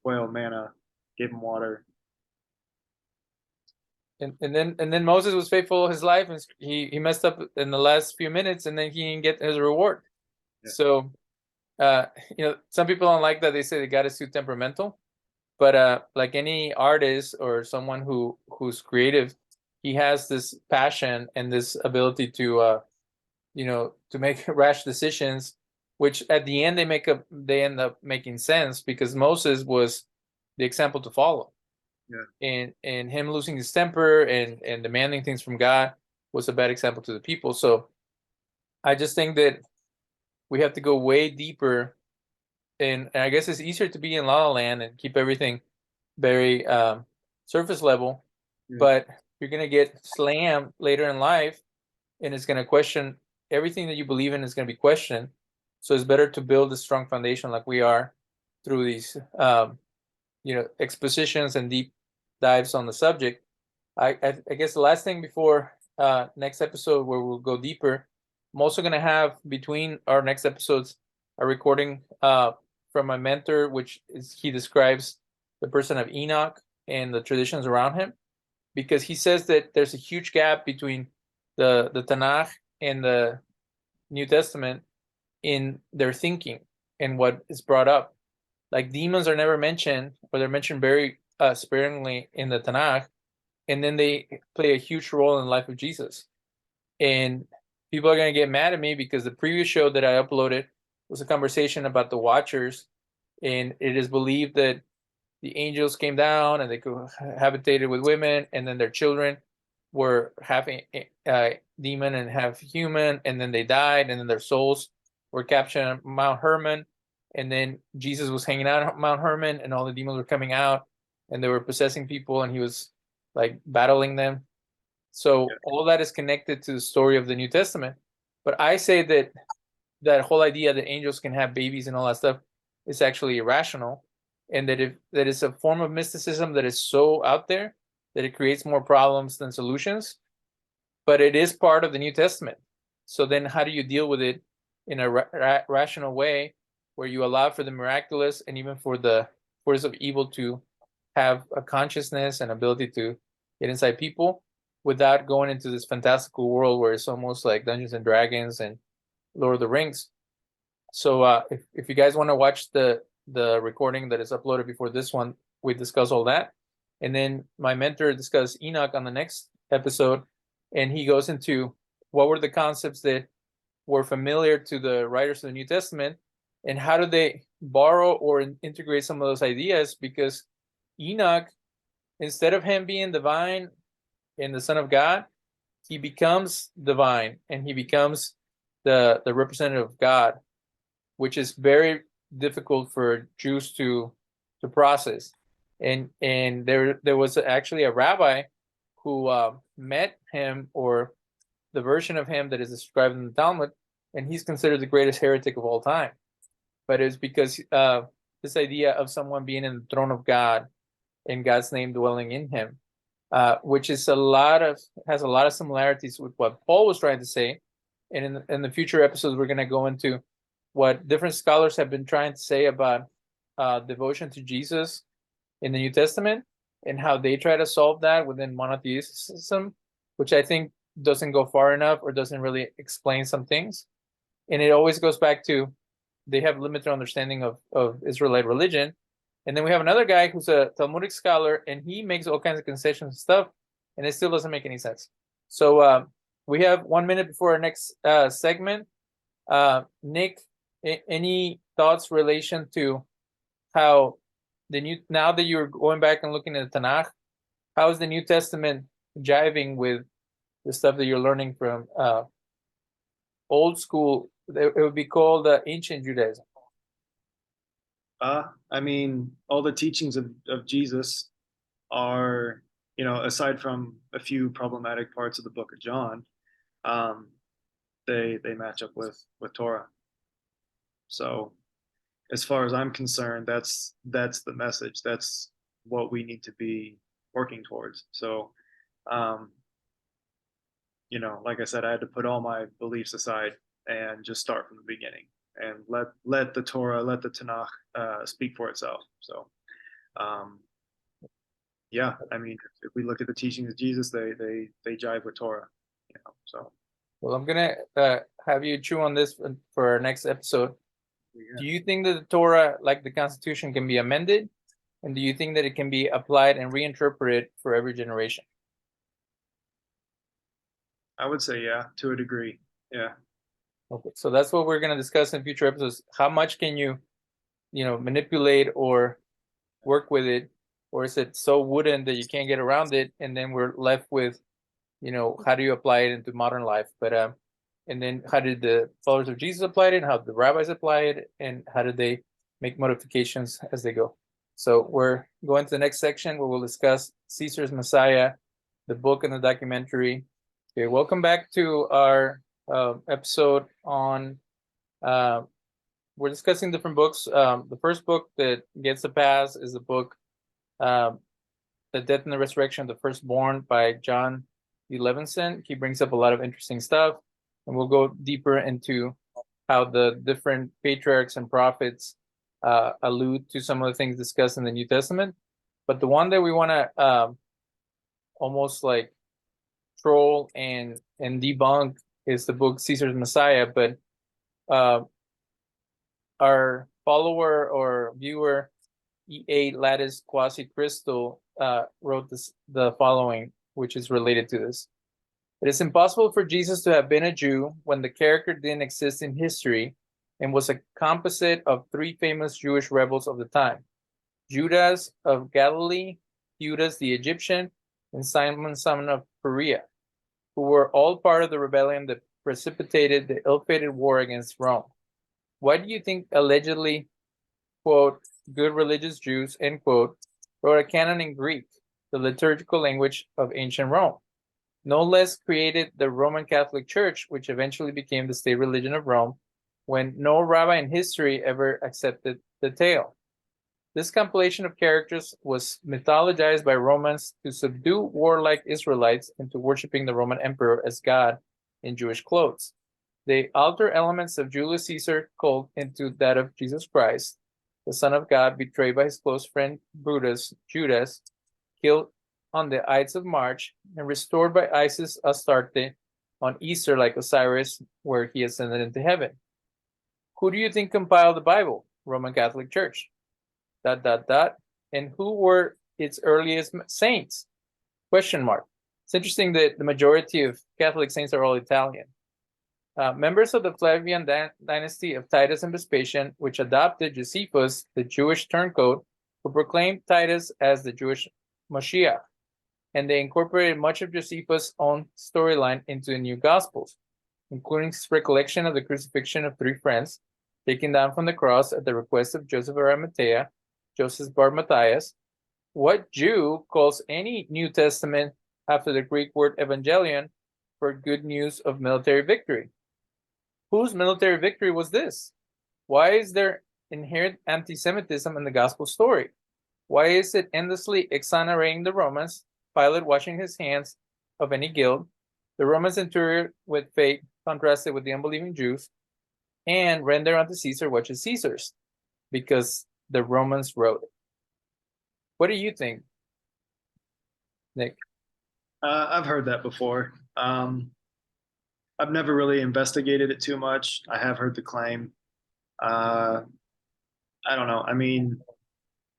quail, manna, gave them water. and then Moses was faithful his life, and he messed up in the last few minutes, and then he didn't get his reward. Yeah. So some people don't like that. They say that God is too temperamental, but like any artist or someone who's creative, he has this passion and this ability to make rash decisions, which at the end they end up making sense, because Moses was the example to follow. Yeah. And him losing his temper and demanding things from God was a bad example to the people. So I just think that we have to go way deeper, and I guess it's easier to be in La La Land and keep everything very surface level, Yeah. but you're gonna get slammed later in life, and it's gonna question everything that you believe in is gonna be questioned. So it's better to build a strong foundation like we are through these expositions and deep dives on the subject. I guess the last thing before next episode, where we'll go deeper, I'm also gonna have between our next episodes a recording from my mentor, which is he describes the person of Enoch and the traditions around him, because he says that there's a huge gap between the Tanach and the New Testament in their thinking and what is brought up. Like demons are never mentioned, or they're mentioned very sparingly in the Tanakh, and then they play a huge role in the life of Jesus. And people are going to get mad at me because the previous show that I uploaded was a conversation about the Watchers, and it is believed that the angels came down and they habitated with women, and then their children were half demon and half human, and then they died, and then their souls were captured on Mount Hermon, and then Jesus was hanging out at Mount Hermon, and all the demons were coming out, and they were possessing people, and he was like battling them. So all that is connected to the story of the New Testament. But I say that that whole idea that angels can have babies and all that stuff is actually irrational, and that is a form of mysticism that is so out there that it creates more problems than solutions. But it is part of the New Testament. So then how do you deal with it in a rational way where you allow for the miraculous and even for the force of evil to have a consciousness and ability to get inside people without going into this fantastical world where it's almost like Dungeons and Dragons and Lord of the Rings. So if you guys want to watch the recording that is uploaded before this one, we discuss all that. And then my mentor discussed Enoch on the next episode, and he goes into what were the concepts that were familiar to the writers of the New Testament, and how do they borrow or integrate some of those ideas, because Enoch, instead of him being divine and the Son of God, he becomes divine and he becomes the representative of God, which is very difficult for Jews to process. And there was actually a rabbi who met him, or the version of him that is described in the Talmud, and he's considered the greatest heretic of all time. But it's because this idea of someone being in the throne of God and God's name dwelling in him, which is has a lot of similarities with what Paul was trying to say. And in the future episodes, we're going to go into what different scholars have been trying to say about devotion to Jesus in the New Testament, and how they try to solve that within monotheism, which I think doesn't go far enough or doesn't really explain some things. And it always goes back to they have limited understanding of Israelite religion. And then we have another guy who's a Talmudic scholar, and he makes all kinds of concessions and stuff, and it still doesn't make any sense. So we have 1 minute before our next segment. Nick, any thoughts relation to how now that you're going back and looking at the Tanach, how is the New Testament jiving with the stuff that you're learning from old school? It would be called ancient Judaism. I mean, all the teachings of Jesus are, aside from a few problematic parts of the book of John, they match up with Torah. So as far as I'm concerned, that's the message. That's what we need to be working towards. So, like I said, I had to put all my beliefs aside and just start from the beginning and let the Torah, let the Tanakh speak for itself. So, yeah, I mean, if we look at the teachings of Jesus, they jive with Torah. So. Well, I'm gonna have you chew on this for our next episode. Yeah. Do you think that the Torah, like the Constitution, can be amended? And do you think that it can be applied and reinterpreted for every generation? I would say, yeah, to a degree. Yeah. Okay, so that's what we're going to discuss in future episodes. How much can you manipulate or work with it? Or is it so wooden that you can't get around it? And then we're left with, how do you apply it into modern life? But and then how did the followers of Jesus apply it, and how the rabbis apply it, and how did they make modifications as they go? So we're going to the next section where we'll discuss Caesar's Messiah, the book and the documentary. Okay, welcome back to our episode on, we're discussing different books. The first book that gets a pass is the book, The Death and the Resurrection of the Firstborn by John Levenson. He brings up a lot of interesting stuff. And we'll go deeper into how the different patriarchs and prophets allude to some of the things discussed in the New Testament. But the one that we want to almost like troll and debunk is the book Caesar's Messiah. But our follower or viewer, E.A. Lattice Quasi Crystal, wrote the following, which is related to this. It is impossible for Jesus to have been a Jew when the character didn't exist in history and was a composite of three famous Jewish rebels of the time: Judas of Galilee, Judas the Egyptian, and Simon son of Perea, who were all part of the rebellion that precipitated the ill-fated war against Rome. Why do you think allegedly, quote, good religious Jews, end quote, wrote a canon in Greek, the liturgical language of ancient Rome? No less created the Roman Catholic Church, which eventually became the state religion of Rome, when no rabbi in history ever accepted the tale. This compilation of characters was mythologized by Romans to subdue warlike Israelites into worshiping the Roman emperor as God in Jewish clothes. They alter elements of Julius Caesar cult into that of Jesus Christ, the Son of God, betrayed by his close friend Brutus, Judas, killed on the Ides of March, and restored by Isis Astarte on Easter like Osiris, where he ascended into heaven. Who do you think compiled the Bible? Roman Catholic Church. ... And who were its earliest saints? Question mark. It's interesting that the majority of Catholic saints are all Italian. Members of the Flavian dynasty of Titus and Vespasian, which adopted Josephus, the Jewish turncoat, who proclaimed Titus as the Jewish Moshiach, and they incorporated much of Josephus' own storyline into the new Gospels, including his recollection of the crucifixion of three friends taken down from the cross at the request of Joseph of Arimathea, Joseph Bar Matthias. What Jew calls any New Testament after the Greek word evangelion for good news of military victory? Whose military victory was this? Why is there inherent anti-Semitism in the gospel story? Why is it endlessly exonerating the Romans, Pilate washing his hands of any guilt, the Romans interior with faith contrasted with the unbelieving Jews, and render unto Caesar what is Caesar's? Because the Romans wrote it. What do you think, Nick? I've heard that before. I've never really investigated it too much. I have heard the claim. I don't know. I mean,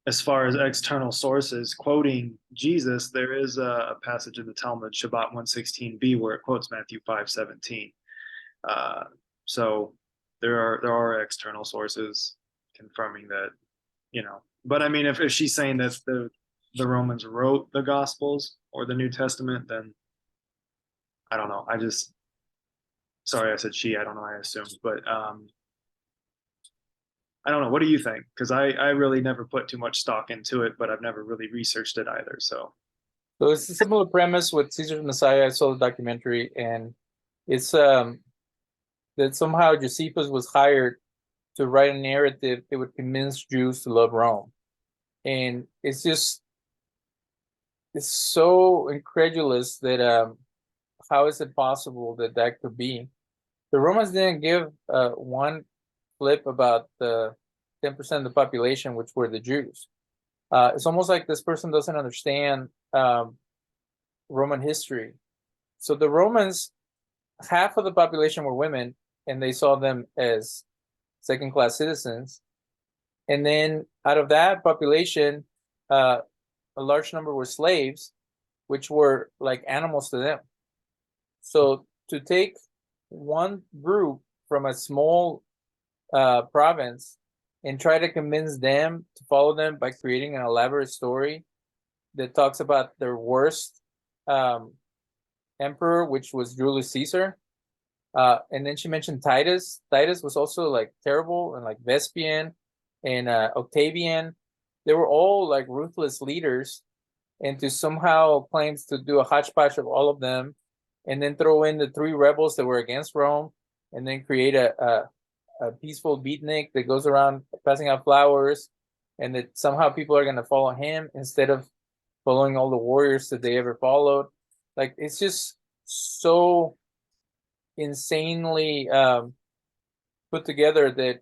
as far as external sources quoting Jesus, there is a passage in the Talmud, Shabbat 116b, where it quotes Matthew 5:17. So there are external sources confirming that, you know. But I mean, if she's saying that the Romans wrote the Gospels or the New Testament, then I don't know. Sorry, I said she. I don't know. I assumed, but I don't know. What do you think? Because I really never put too much stock into it, but I've never really researched it either. So it's a similar premise with Caesar's Messiah. I saw the documentary, and it's that somehow Josephus was hired to write a narrative that would convince Jews to love Rome, and it's so incredulous that how is it possible that that could be? The Romans didn't give one flip about the 10% of the population, which were the Jews. It's almost like this person doesn't understand Roman history. So the Romans, half of the population were women, and they saw them as second-class citizens. And then out of that population, a large number were slaves, which were like animals to them. So to take one group from a small province and try to convince them to follow them by creating an elaborate story that talks about their worst emperor, which was Julius Caesar. And then she mentioned Titus. Titus was also like terrible, and like Vespasian and Octavian. They were all like ruthless leaders, and to somehow claims to do a hodgepodge of all of them, and then throw in the three rebels that were against Rome, and then create a peaceful beatnik that goes around passing out flowers, and that somehow people are going to follow him instead of following all the warriors that they ever followed. Like, it's just so insanely put together that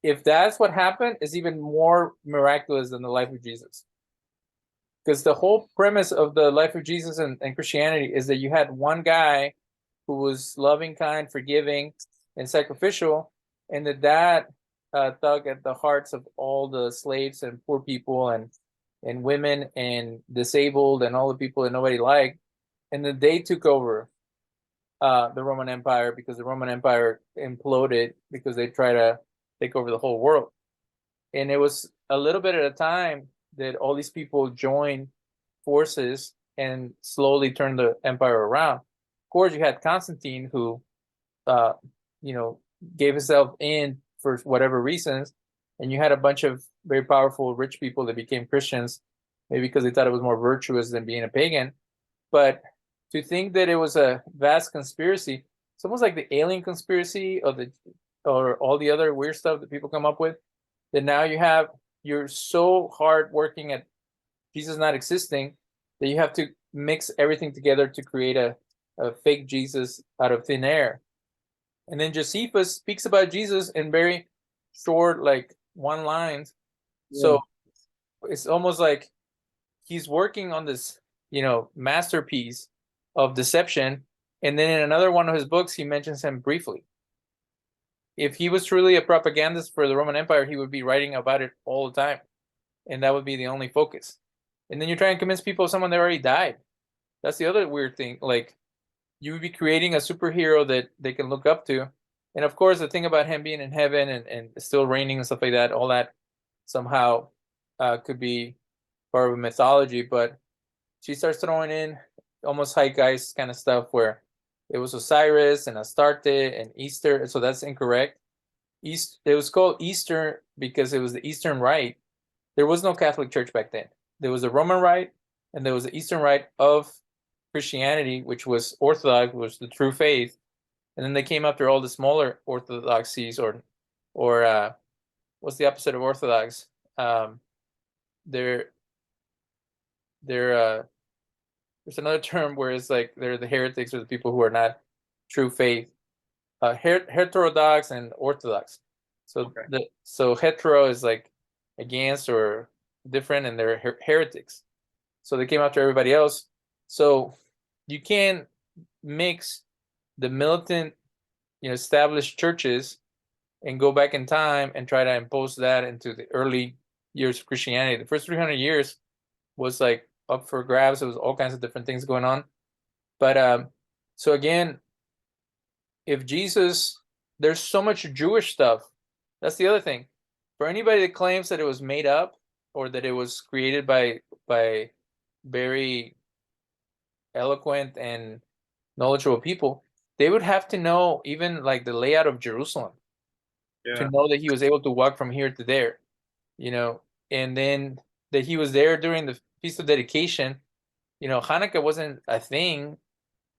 if that's what happened, it's even more miraculous than the life of Jesus. Because the whole premise of the life of Jesus and Christianity is that you had one guy who was loving, kind, forgiving, and sacrificial, and that dug at the hearts of all the slaves and poor people and women and disabled and all the people that nobody liked. And then they took over the Roman Empire, because the Roman Empire imploded because they tried to take over the whole world. And it was a little bit at a time that all these people joined forces and slowly turned the empire around. Of course, you had Constantine, who gave himself in for whatever reasons, and you had a bunch of very powerful rich people that became Christians, maybe because they thought it was more virtuous than being a pagan. But to think that it was a vast conspiracy, it's almost like the alien conspiracy or all the other weird stuff that people come up with, that now you're so hard working at Jesus not existing that you have to mix everything together to create a fake Jesus out of thin air. And then Josephus speaks about Jesus in very short, like one lines. Yeah. So it's almost like he's working on this, masterpiece of deception. And then in another one of his books, he mentions him briefly. If he was truly a propagandist for the Roman Empire, he would be writing about it all the time. And that would be the only focus. And then you're trying to convince people of someone that already died. That's the other weird thing. Like, you would be creating a superhero that they can look up to. And of course, the thing about him being in heaven and still reigning and stuff like that, all that somehow could be part of a mythology. But she starts throwing in almost zeitgeist kind of stuff where it was Osiris and Astarte and Easter. So that's incorrect. It was called Easter because it was the Eastern Rite. There was no Catholic Church back then. There was the Roman Rite and there was the Eastern Rite of Christianity, which was Orthodox, was the true faith. And then they came after all the smaller orthodoxies, or what's the opposite of Orthodox? They're there's another term where it's like they're the heretics or the people who are not true faith. Heterodox and Orthodox. So Okay. so hetero is like against or different, and they're heretics. So they came after everybody else. So you can't mix the militant, established churches and go back in time and try to impose that into the early years of Christianity. The first 300 years was like up for grabs. There was all kinds of different things going on. But so again, if Jesus, there's so much Jewish stuff. That's the other thing. For anybody that claims that it was made up or that it was created by very eloquent and knowledgeable people, they would have to know even like the layout of Jerusalem to Yeah. know that he was able to walk from here to there, and then that he was there during the Feast of Dedication. Hanukkah wasn't a thing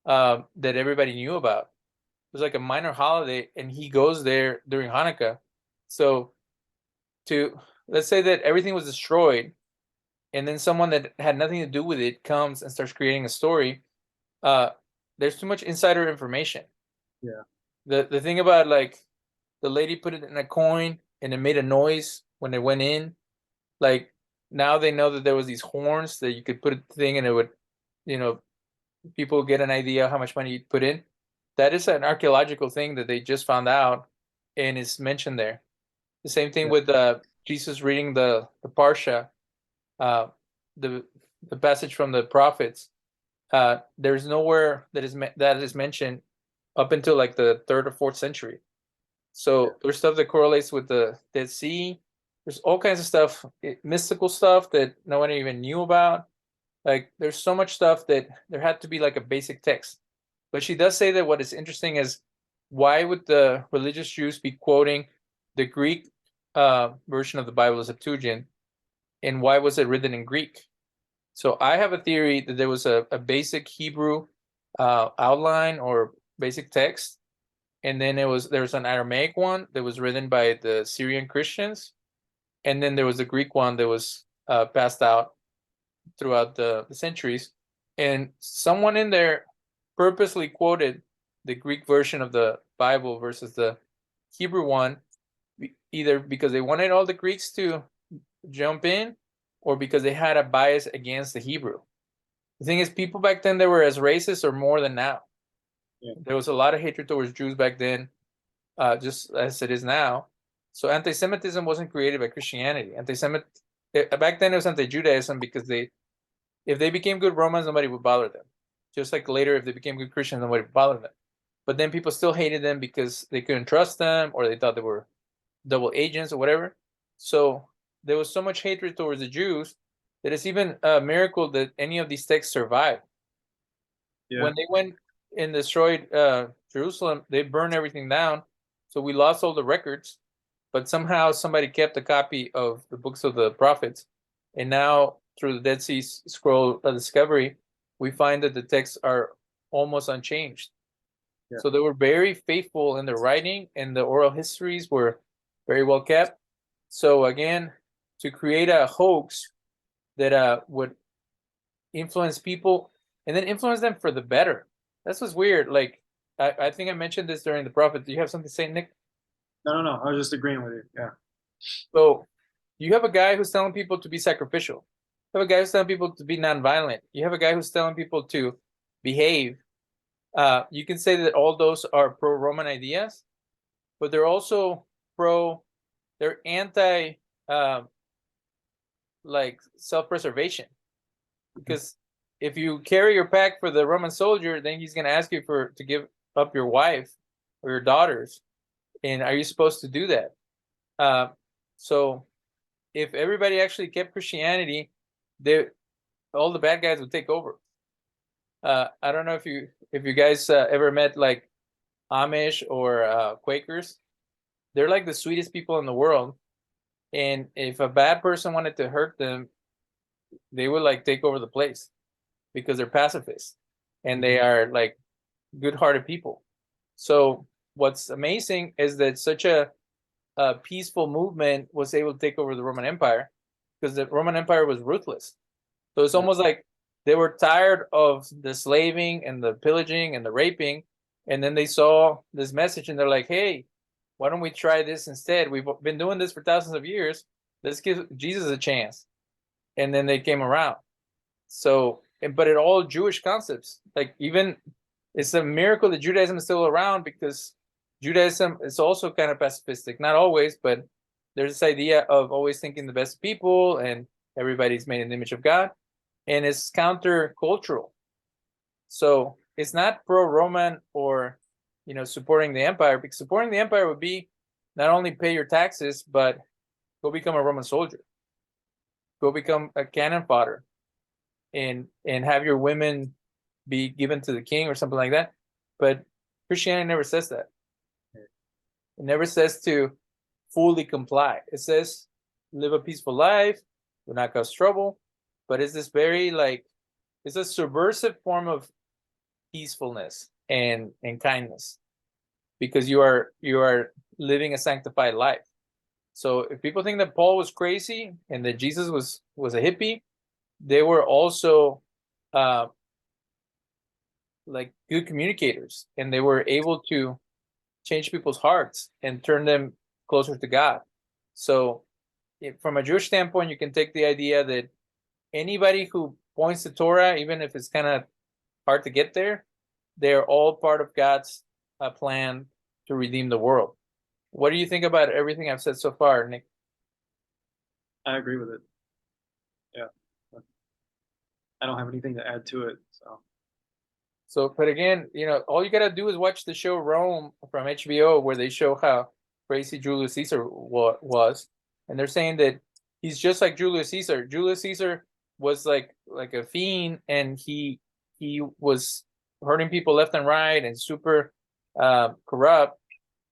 that everybody knew about. It was like a minor holiday, and he goes there during Hanukkah. So to let's say that everything was destroyed, and then someone that had nothing to do with it comes and starts creating a story. Uh, there's too much insider information. Yeah. The thing about like the lady put it in a coin and it made a noise when it went in. Like now they know that there was these horns that you could put a thing and it would, you know, people get an idea how much money you put in. That is an archaeological thing that they just found out and is mentioned there. The same thing Yeah. with Jesus reading the Parsha, uh, the the passage from the prophets. There's nowhere that is mentioned up until like the third or fourth century. So there's stuff that correlates with the Dead Sea. There's all kinds of stuff, mystical stuff that no one even knew about. Like there's so much stuff that there had to be like a basic text. But she does say that what is interesting is why would the religious Jews be quoting the Greek version of the Bible, the Septuagint, and why was it written in Greek? So I have a theory that there was a basic Hebrew outline or basic text, and then there was an Aramaic one that was written by the Syrian Christians, and then there was a Greek one that was passed out throughout the centuries, and someone in there purposely quoted the Greek version of the Bible versus the Hebrew one, either because they wanted all the Greeks to jump in or because they had a bias against the Hebrew. The thing is, people back then, they were as racist or more than now. Yeah. There was a lot of hatred towards Jews back then, just as it is now. So anti-Semitism wasn't created by Christianity. Back then it was anti-Judaism because if they became good Romans, nobody would bother them. Just like later, if they became good Christians, nobody would bother them. But then people still hated them because they couldn't trust them or they thought they were double agents or whatever. So there was so much hatred towards the Jews that it's even a miracle that any of these texts survived. Yeah. When they went and destroyed Jerusalem, they burned everything down. So we lost all the records, but somehow somebody kept a copy of the books of the prophets. And now through the Dead Sea Scroll discovery, we find that the texts are almost unchanged. Yeah. So they were very faithful in their writing, and the oral histories were very well kept. So again, to create a hoax that would influence people and then influence them for the better. That's what's weird. Like I think I mentioned this during the prophet. Do you have something to say, Nick? No. I was just agreeing with you. Yeah. So you have a guy who's telling people to be sacrificial. You have a guy who's telling people to be nonviolent. You have a guy who's telling people to behave. You can say that all those are pro-Roman ideas, but they're also they're anti like self-preservation. Because if you carry your pack for the Roman soldier, then he's going to ask you to give up your wife or your daughters. And are you supposed to do that? So if everybody actually kept Christianity, all the bad guys would take over. I don't know if you guys ever met like Amish or Quakers. They're like the sweetest people in the world. And if a bad person wanted to hurt them, they would like take over the place because they're pacifists and they are like good-hearted people. So what's amazing is that such a peaceful movement was able to take over the Roman Empire because the Roman Empire was ruthless. So it's almost like they were tired of the slaving and the pillaging and the raping, and then they saw this message and they're like, hey, why don't we try this instead? We've been doing this for thousands of years. Let's give Jesus a chance. And then they came around. So, but it all Jewish concepts. Like even it's a miracle that Judaism is still around because Judaism is also kind of pacifistic. Not always, but there's this idea of always thinking the best people and everybody's made in the image of God. And it's counter-cultural. So it's not pro-Roman or, supporting the empire, because supporting the empire would be not only pay your taxes, but go become a Roman soldier. Go become a cannon fodder and have your women be given to the king or something like that. But Christianity never says that. It never says to fully comply. It says live a peaceful life, do not cause trouble. But it's this very it's a subversive form of peacefulness and kindness, because you are living a sanctified life. So if people think that Paul was crazy and that Jesus was a hippie, they were also like good communicators, and they were able to change people's hearts and turn them closer to God. So from a Jewish standpoint, you can take the idea that anybody who points to Torah, even if it's kind of hard to get there, they're all part of God's plan to redeem the world. What do you think about everything I've said so far, Nick? I agree with it. Yeah. I don't have anything to add to it. So, but again, all you got to do is watch the show Rome from HBO, where they show how crazy Julius Caesar was. And they're saying that he's just like Julius Caesar. Julius Caesar was like a fiend, and he was hurting people left and right and super corrupt.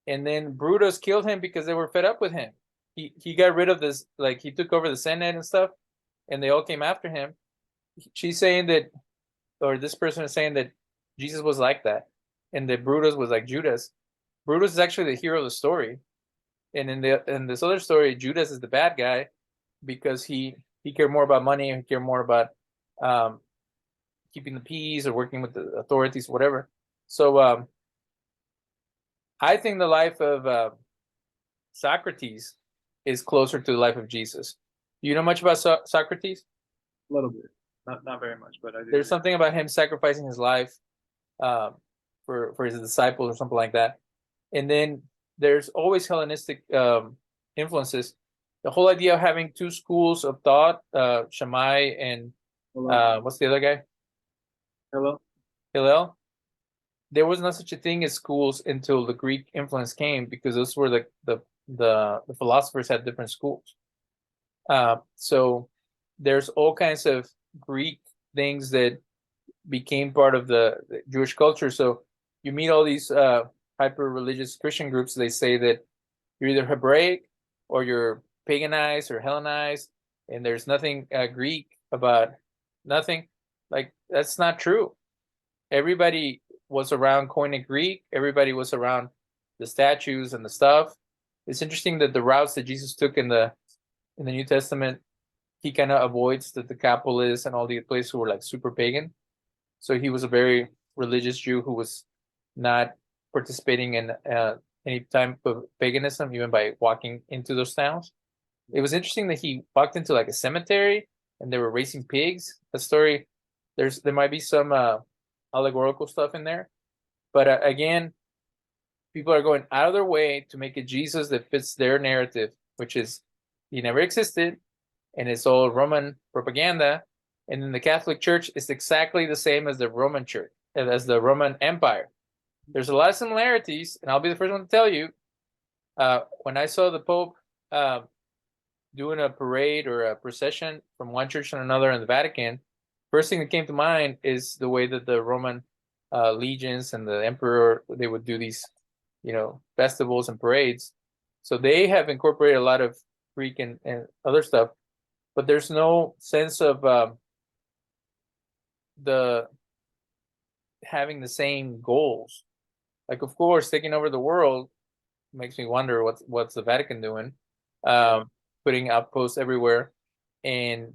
And then Brutus killed him because they were fed up with him. He got rid of this, like he took over the Senate and stuff, and they all came after him. She's saying that, or this person is saying that Jesus was like that, and that Brutus was like Judas. Brutus is actually the hero of the story, and in this other story, Judas is the bad guy because he cared more about money, and he cared more about keeping the peace or working with the authorities, whatever. So I think the life of Socrates is closer to the life of Jesus. Do you know much about Socrates? A little bit, not very much, but I do. There's something about him sacrificing his life for his disciples or something like that. And then there's always Hellenistic influences. The whole idea of having two schools of thought, Shammai and what's the other guy? Hillel. There was not such a thing as schools until the Greek influence came, because those were the philosophers had different schools. So there's all kinds of Greek things that became part of the Jewish culture. So you meet all these hyper-religious Christian groups. They say that you're either Hebraic or you're paganized or Hellenized, and there's nothing Greek about nothing. Like, that's not true. Everybody was around Koine Greek. Everybody was around the statues and the stuff. It's interesting that the routes that Jesus took in the New Testament, he kind of avoids the Decapolis and all the places who were like super pagan. So he was a very religious Jew who was not participating in any type of paganism, even by walking into those towns. It was interesting that he walked into like a cemetery and they were raising pigs. The story, there might be some allegorical stuff in there, but again, people are going out of their way to make a Jesus that fits their narrative, which is he never existed, and it's all Roman propaganda. And in the Catholic Church, it's exactly the same as the Roman Church, as the Roman Empire. There's a lot of similarities, and I'll be the first one to tell you. When I saw the Pope doing a parade or a procession from one church to another in the Vatican, first thing that came to mind is the way that the Roman legions and the emperor, they would do these, festivals and parades. So they have incorporated a lot of Greek and other stuff, but there's no sense of the having the same goals. Like, of course, taking over the world makes me wonder what's the Vatican doing, putting outposts everywhere, and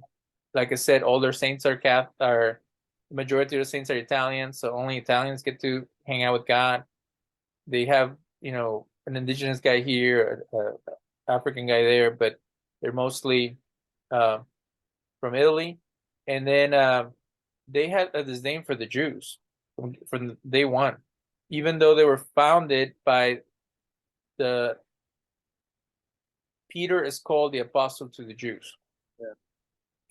like I said, all their saints are the majority of the saints are Italian, so only Italians get to hang out with God. They have an indigenous guy here, African guy there, but they're mostly from Italy, and then they had a disdain for the Jews from day one, even though they were founded by Peter is called the apostle to the Jews. Yeah.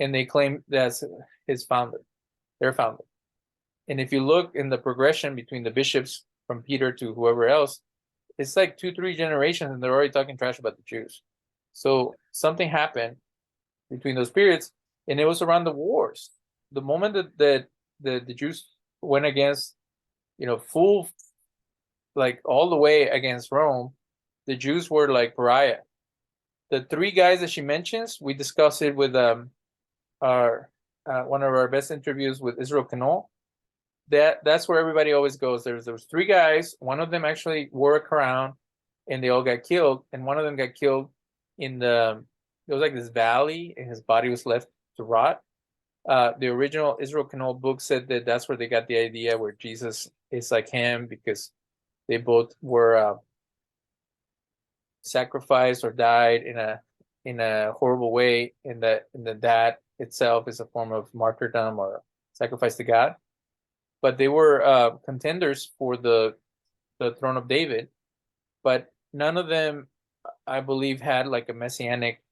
And they claim that's his founder, their founder. And if you look in the progression between the bishops from Peter to whoever else, it's like 2-3 generations and they're already talking trash about the Jews. So something happened between those periods, and it was around the wars. The moment that the Jews went against, full, like all the way against Rome, the Jews were like pariah. The 3 guys that she mentions, we discussed it with our one of our best interviews with Israel Canol. That's where everybody always goes. There was 3 guys. One of them actually wore a crown, and they all got killed. And one of them got killed in it was like this valley, and his body was left to rot. The original Israel Canol book said that that's where they got the idea where Jesus is like him, because they both were sacrificed or died in a horrible way, and that itself is a form of martyrdom or sacrifice to God. But they were contenders for the throne of David, but none of them, I believe, had like a messianic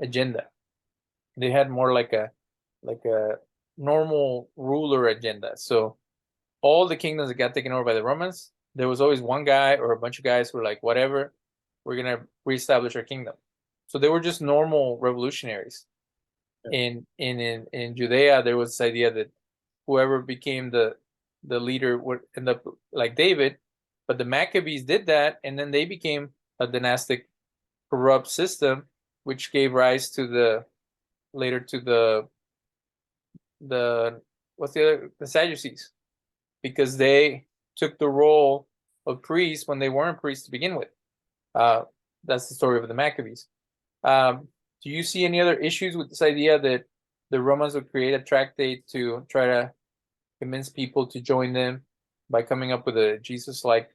agenda. They had more like a normal ruler agenda. So all the kingdoms that got taken over by the Romans, there was always one guy or a bunch of guys who were like, whatever, we're gonna reestablish our kingdom. So they were just normal revolutionaries. Yeah. In Judea, there was this idea that whoever became the leader would end up like David, but the Maccabees did that, and then they became a dynastic, corrupt system, which gave rise to the Sadducees, because they took the role of priests when they weren't priests to begin with. That's the story of the Maccabees. Do you see any other issues with this idea that the Romans would create a tractate to try to convince people to join them by coming up with a Jesus-like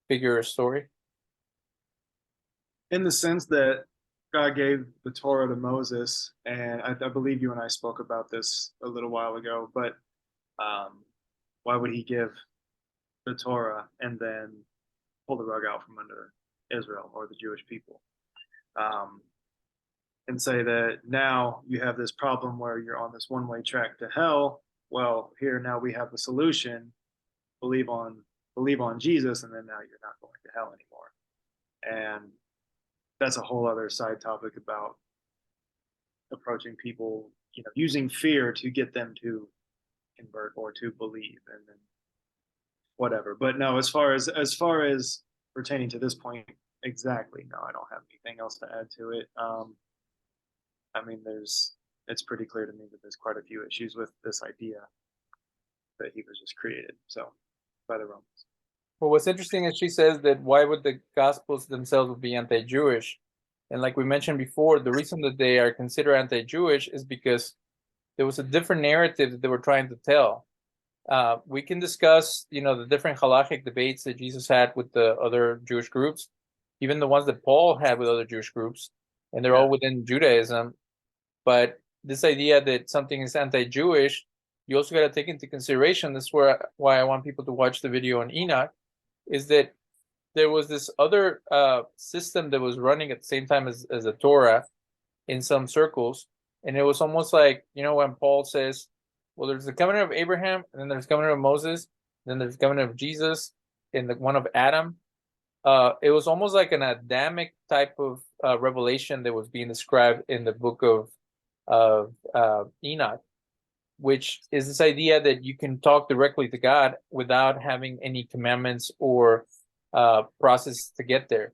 figure or story? In the sense that God gave the Torah to Moses, and I believe you and I spoke about this a little while ago, but why would he give the Torah and then pull the rug out from under Israel or the Jewish people? And say that now you have this problem where you're on this one-way track to hell. Well, here now we have the solution. Believe on Jesus, and then now you're not going to hell anymore. And that's a whole other side topic about approaching people, using fear to get them to convert or to believe, and then whatever. But no, as far as pertaining to this point, exactly, no, I don't have anything else to add to it. I mean, it's pretty clear to me that there's quite a few issues with this idea that he was just created by the Romans. Well, what's interesting is she says that why would the Gospels themselves be anti-Jewish? And like we mentioned before, the reason that they are considered anti-Jewish is because there was a different narrative that they were trying to tell. We can discuss, the different halachic debates that Jesus had with the other Jewish groups, even the ones that Paul had with other Jewish groups, and they're all within Judaism. But this idea that something is anti-Jewish, you also got to take into consideration. This is why I want people to watch the video on Enoch, is that there was this other system that was running at the same time as the Torah in some circles, and it was almost like, when Paul says, well, there's the covenant of Abraham, and then there's the covenant of Moses, then there's the covenant of Jesus, and the one of Adam. It was almost like an Adamic type of revelation that was being described in the book of Enoch, which is this idea that you can talk directly to God without having any commandments or process to get there.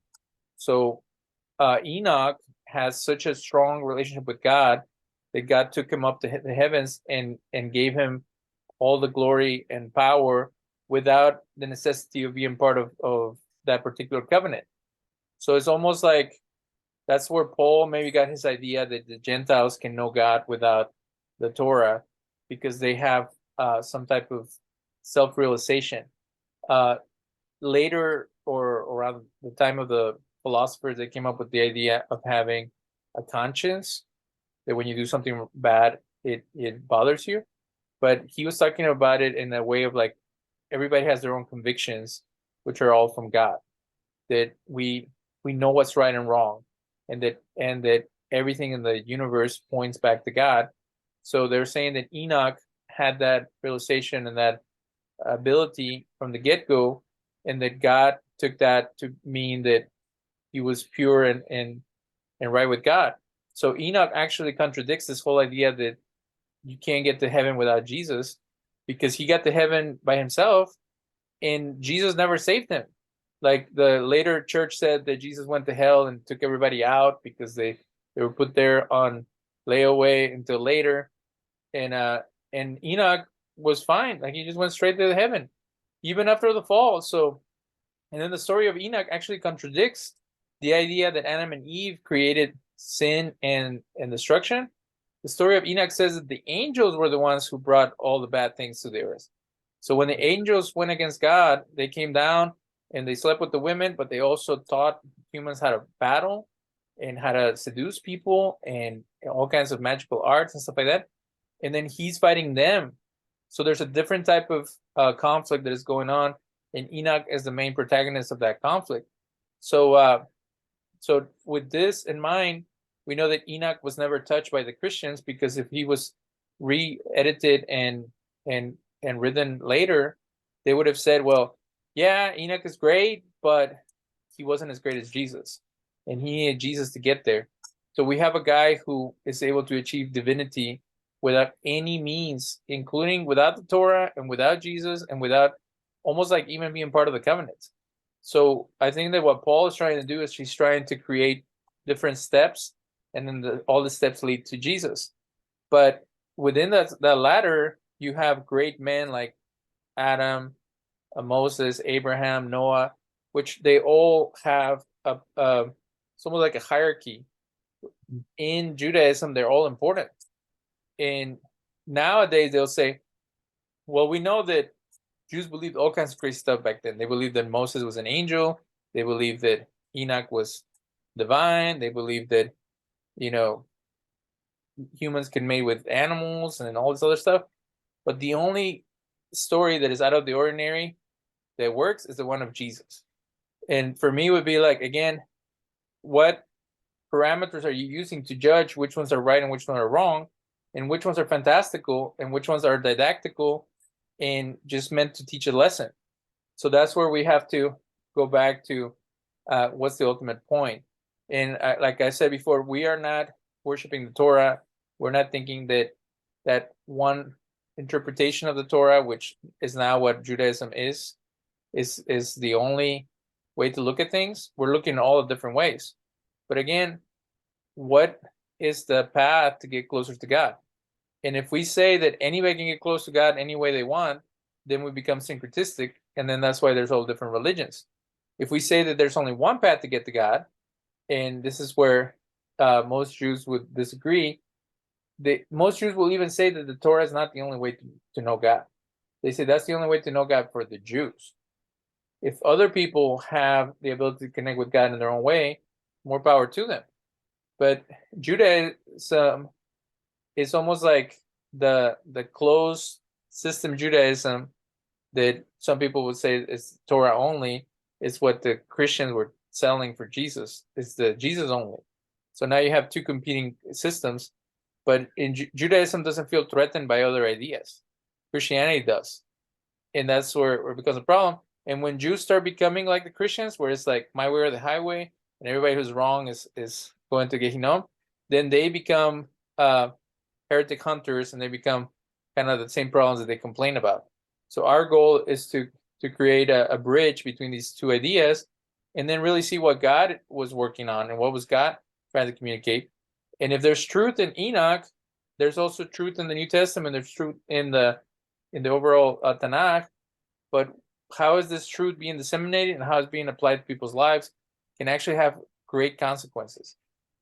So Enoch has such a strong relationship with God that God took him up to the heavens and gave him all the glory and power without the necessity of being part of that particular covenant. So it's almost like that's where Paul maybe got his idea that the Gentiles can know God without the Torah, because they have some type of self-realization. Later, or around the time of the philosophers, they came up with the idea of having a conscience, that when you do something bad, it bothers you. But he was talking about it in a way of like, everybody has their own convictions, which are all from God, that we know what's right and wrong, and that everything in the universe points back to God. So they're saying that Enoch had that realization and that ability from the get-go, and that God took that to mean that he was pure and right with God. So Enoch actually contradicts this whole idea that you can't get to heaven without Jesus, because he got to heaven by himself and Jesus never saved him. Like the later church said that Jesus went to hell and took everybody out because they were put there on layaway until later. And Enoch was fine. Like he just went straight to heaven, even after the fall. So, and then the story of Enoch actually contradicts the idea that Adam and Eve created sin and destruction. The story of Enoch says that the angels were the ones who brought all the bad things to the earth. So when the angels went against God, they came down and they slept with the women, but they also taught humans how to battle and how to seduce people and all kinds of magical arts and stuff like that. And then he's fighting them. So there's a different type of conflict that is going on, and Enoch is the main protagonist of that conflict. So so with this in mind, we know that Enoch was never touched by the Christians, because if he was re-edited and written later, they would have said, well, yeah, Enoch is great, but he wasn't as great as Jesus, and he needed Jesus to get there. So we have a guy who is able to achieve divinity without any means, including without the Torah and without Jesus and without almost like even being part of the covenant. So I think that what Paul is trying to do is he's trying to create different steps, and then all the steps lead to Jesus. But within that ladder, you have great men like Adam, Moses, Abraham, Noah, which they all have somewhat like a hierarchy. In Judaism, they're all important. And nowadays, they'll say, well, we know that Jews believed all kinds of crazy stuff back then. They believed that Moses was an angel. They believed that Enoch was divine. They believed that, humans can mate with animals and all this other stuff. But the only story that is out of the ordinary that works is the one of Jesus. And for me, it would be like, again, what parameters are you using to judge which ones are right and which ones are wrong, and which ones are fantastical and which ones are didactical and just meant to teach a lesson? So that's where we have to go back to what's the ultimate point. And like I said before, we are not worshiping the Torah. We're not thinking that one interpretation of the Torah, which is now what Judaism is the only way to look at things. We're looking at all the different ways. But again, what is the path to get closer to God? And if we say that anybody can get close to God any way they want, then we become syncretistic, and then that's why there's all different religions. If we say that there's only one path to get to God, and this is where most Jews would disagree, most Jews will even say that the Torah is not the only way to know God. They say that's the only way to know God for the Jews. If other people have the ability to connect with God in their own way, more power to them. But Judaism is almost like the closed system Judaism that some people would say is Torah only, is what the Christians were selling for Jesus. It's the Jesus only. So now you have two competing systems, but in Judaism doesn't feel threatened by other ideas. Christianity does. And that's where it becomes a problem. And when Jews start becoming like the Christians, where it's like my way or the highway, and everybody who's wrong is going to Gehinnom, then they become heretic hunters, and they become kind of the same problems that they complain about. So our goal is to create a bridge between these two ideas, and then really see what God was working on and what was God trying to communicate. And if there's truth in Enoch, there's also truth in the New Testament. There's truth in the overall Tanach. But how is this truth being disseminated and how it's being applied to people's lives can actually have great consequences.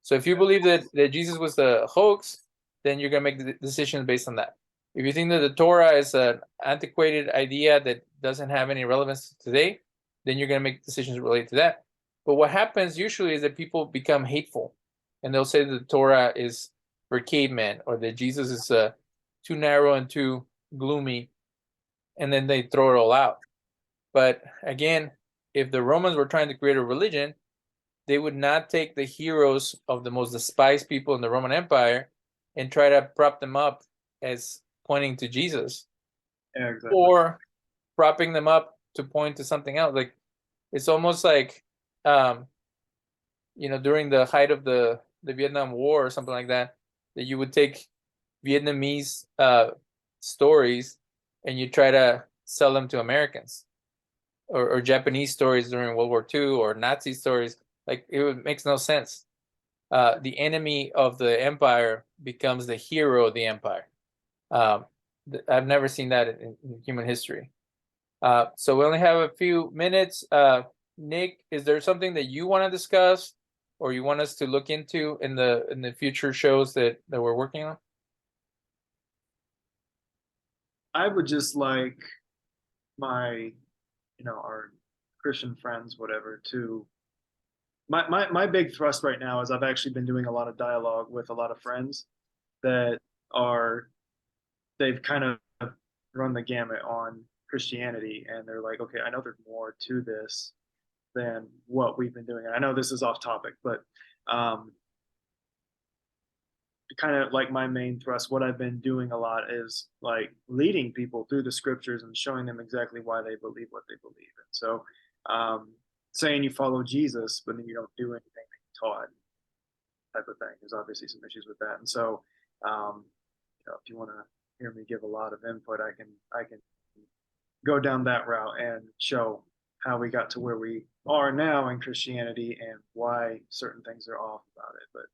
So if you believe that Jesus was a hoax, then you're going to make the decisions based on that. If you think that the Torah is an antiquated idea that doesn't have any relevance today, then you're going to make decisions related to that. But what happens usually is that people become hateful, and they'll say that the Torah is for cavemen, or that Jesus is too narrow and too gloomy, and then they throw it all out. But again, if the Romans were trying to create a religion, they would not take the heroes of the most despised people in the Roman Empire and try to prop them up as pointing to Jesus. Yeah, exactly. Or propping them up to point to something else. Like, it's almost like during the height of the Vietnam War or something like that, that you would take Vietnamese stories and you try to sell them to Americans, or Japanese stories during World War II, or Nazi stories. Like, makes no sense. The enemy of the empire becomes the hero of the empire. I've never seen that in human history. So we only have a few minutes. Nick, is there something that you want to discuss, or you want us to look into in the future shows that we're working on? I would just like my, our Christian friends, whatever, to my big thrust right now is I've actually been doing a lot of dialogue with a lot of friends that they've kind of run the gamut on Christianity, and they're like, okay, I know there's more to this than what we've been doing. And I know this is off topic, but kind of like my main thrust, what I've been doing a lot is like leading people through the scriptures and showing them exactly why they believe what they believe. And so saying you follow Jesus, but then you don't do anything that he taught, type of thing. There's obviously some issues with that. And so if you want to hear me give a lot of input, I can go down that route and show how we got to where we are now in Christianity and why certain things are off about it. But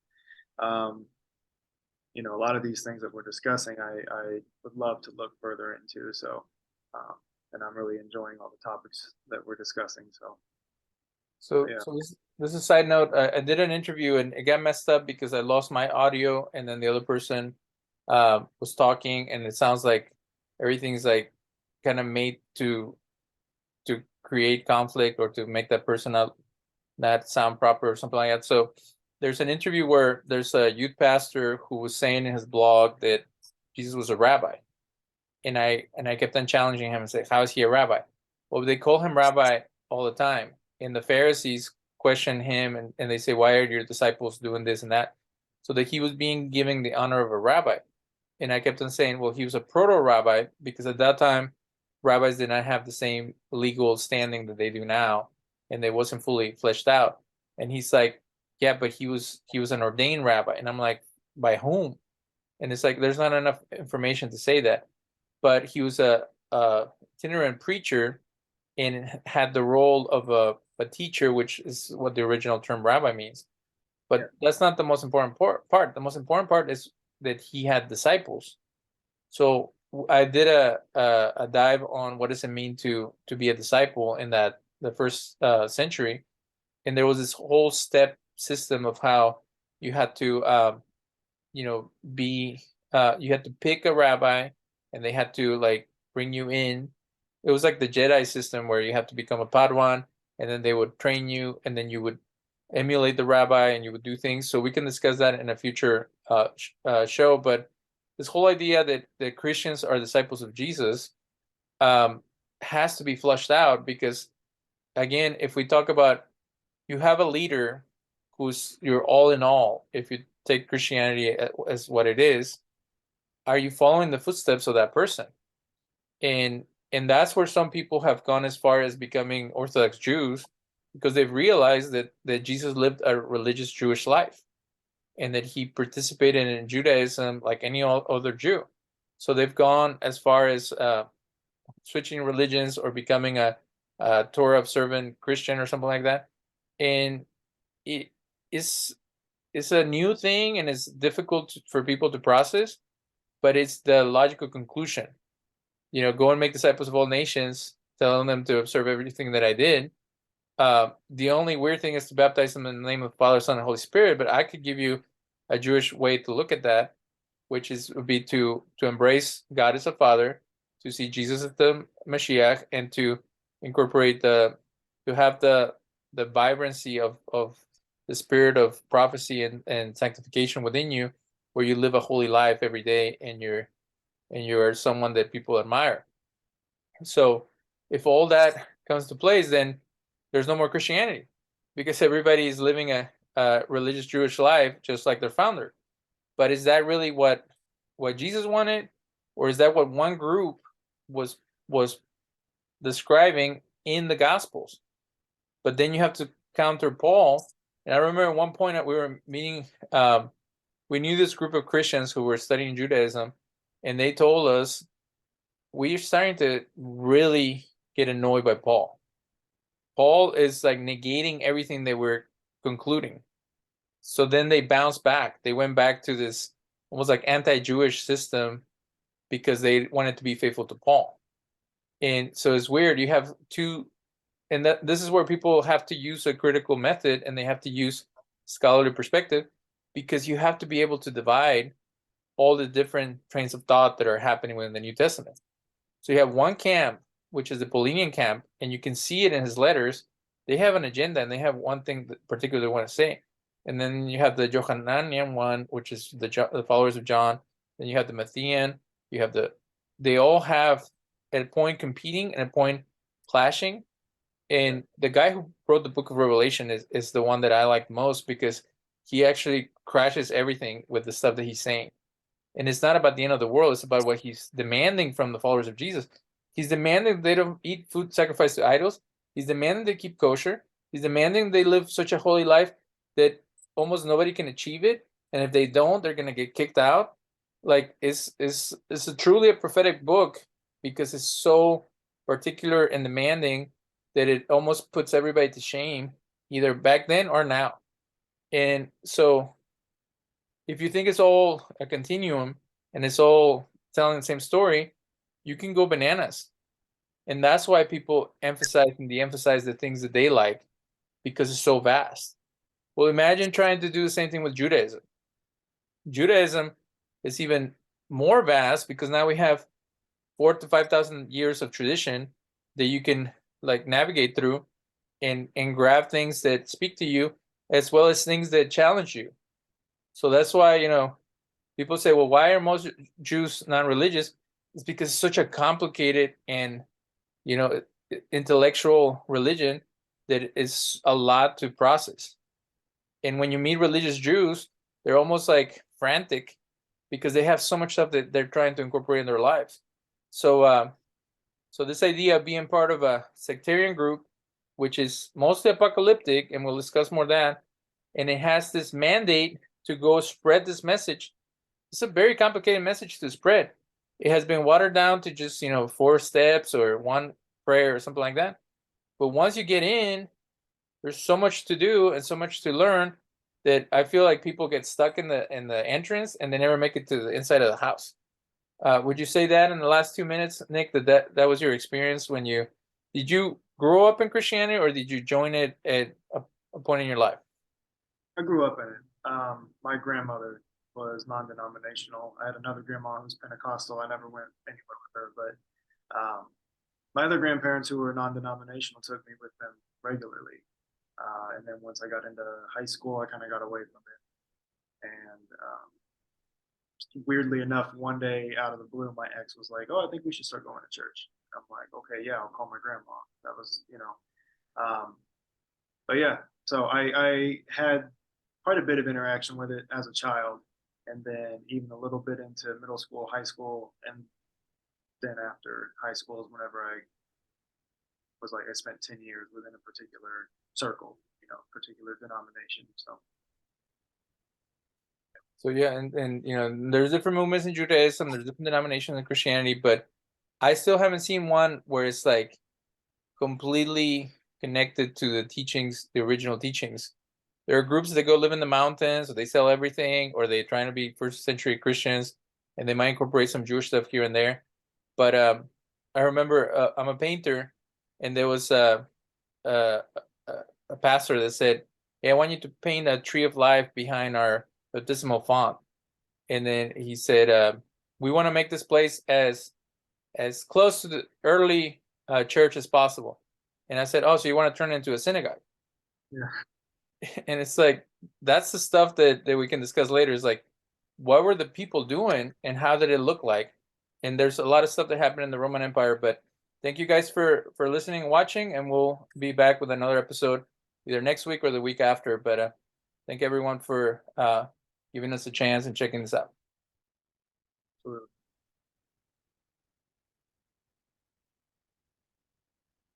a lot of these things that we're discussing, I would love to look further into. So, and I'm really enjoying all the topics that we're discussing. So yeah. this is a side note. I did an interview and it got messed up because I lost my audio, and then the other person was talking, and it sounds like everything's like kind of made to create conflict, or to make that person not sound proper or something like that. So there's an interview where there's a youth pastor who was saying in his blog that Jesus was a rabbi, and I kept on challenging him and say, how is he a rabbi? Well, they call him rabbi all the time, and the Pharisees question him, and they say, why are your disciples doing this and that? So that he was being given the honor of a rabbi. And I kept on saying, well, he was a proto-rabbi, because at that time rabbis did not have the same legal standing that they do now, and they wasn't fully fleshed out. And he's like, yeah, but he was an ordained rabbi. And I'm like, by whom? And it's like, there's not enough information to say that. But he was a itinerant preacher and had the role of a teacher, which is what the original term rabbi means. But that's not the most important part. The most important part is that he had disciples. So I did a dive on what does it mean to be a disciple in that the first century, and there was this whole step system of how you had to you had to pick a rabbi, and they had to like bring you in. It was like the Jedi system where you have to become a Padawan, and then they would train you, and then you would emulate the rabbi, and you would do things. So we can discuss that in a future show. But this whole idea that Christians are disciples of Jesus has to be flushed out, because, again, if we talk about, you have a leader who's your all in all, if you take Christianity as what it is, are you following the footsteps of that person? And that's where some people have gone as far as becoming Orthodox Jews, because they've realized that Jesus lived a religious Jewish life, and that he participated in Judaism like any other Jew. So they've gone as far as switching religions or becoming a Torah observant Christian or something like that. And it's a new thing, and it's difficult for people to process, but it's the logical conclusion. Go and make disciples of all nations, telling them to observe everything that I did. The only weird thing is to baptize them in the name of the Father, Son, and Holy Spirit. But I could give you a Jewish way to look at that, which would be to embrace God as a Father, to see Jesus as the Mashiach, and to incorporate to have the vibrancy of the spirit of prophecy and sanctification within you, where you live a holy life every day, and you're someone that people admire. So if all that comes to place, then there's no more Christianity, because everybody is living a religious Jewish life just like their founder. But is that really what Jesus wanted, or is that what one group was describing in the Gospels? But then you have to counter Paul. And I remember at one point that we were meeting, we knew this group of Christians who were studying Judaism, and they told us, we're starting to really get annoyed by Paul. Paul is like negating everything they were concluding. So then they bounced back. They went back to this almost like anti-Jewish system, because they wanted to be faithful to Paul. And so it's weird. You have two, and this is where people have to use a critical method, and they have to use scholarly perspective, because you have to be able to divide all the different trains of thought that are happening within the New Testament. So you have one camp, which is the Paulinian camp, and you can see it in his letters. They have an agenda, and they have one thing that particularly they want to say. And then you have the Johannanian one, which is the followers of John. Then you have the Matthean. They all have at a point competing and at a point clashing. And the guy who wrote the book of Revelation is the one that I like most, because he actually crashes everything with the stuff that he's saying. And it's not about the end of the world. It's about what he's demanding from the followers of Jesus. He's demanding they don't eat food sacrificed to idols. He's demanding they keep kosher. He's demanding they live such a holy life that almost nobody can achieve it. And if they don't, they're going to get kicked out. Like, it's truly a prophetic book, because it's so particular and demanding that it almost puts everybody to shame, either back then or now. And so if you think it's all a continuum and it's all telling the same story, you can go bananas. And that's why people emphasize and de-emphasize the things that they like, because it's so vast. Well, imagine trying to do the same thing with Judaism. Judaism is even more vast, because now we have 4,000 to 5,000 years of tradition that you can like navigate through and grab things that speak to you, as well as things that challenge you. So that's why, people say, well, why are most Jews non-religious? It's because it's such a complicated and, intellectual religion that is a lot to process. And when you meet religious Jews, they're almost like frantic, because they have so much stuff that they're trying to incorporate in their lives. So, so this idea of being part of a sectarian group, which is mostly apocalyptic, and we'll discuss more of that, and it has this mandate to go spread this message. It's a very complicated message to spread. It has been watered down to just 4 steps or one prayer or something like that. But once you get in, there's so much to do and so much to learn, that I feel like people get stuck in the entrance, and they never make it to the inside of the house. Would you say that in the last 2 minutes, Nick, that was your experience when did you grow up in Christianity, or did you join it at a point in your life? I grew up in it. My grandmother was non-denominational. I had another grandma who's Pentecostal. I never went anywhere with her, but My other grandparents who were non-denominational took me with them regularly. And then once I got into high school, I kind of got away from it. And weirdly enough, one day out of the blue, my ex was like, "Oh, I think we should start going to church." I'm like, "Okay, yeah, I'll call my grandma." That was, but yeah, so I had quite a bit of interaction with it as a child, and then even a little bit into middle school, high school, and then after high school is whenever I was like I spent 10 years within a particular circle, particular denomination. So yeah, and there's different movements in Judaism, there's different denominations in Christianity, but I still haven't seen one where it's like completely connected to the teachings, the original teachings. There are groups that go live in the mountains, or they sell everything, or they're trying to be first century Christians, and they might incorporate some Jewish stuff here and there. But I remember I'm a painter, and there was a pastor that said, "Hey, I want you to paint a tree of life behind our baptismal font." And then he said, "We want to make this place as close to the early church as possible." And I said, "Oh, so you want to turn it into a synagogue?" Yeah. And it's like, that's the stuff that we can discuss later. Is like, what were the people doing and how did it look like? And there's a lot of stuff that happened in the Roman Empire. But thank you guys for listening and watching, and we'll be back with another episode either next week or the week after. But thank everyone for giving us a chance and checking this out. Absolutely.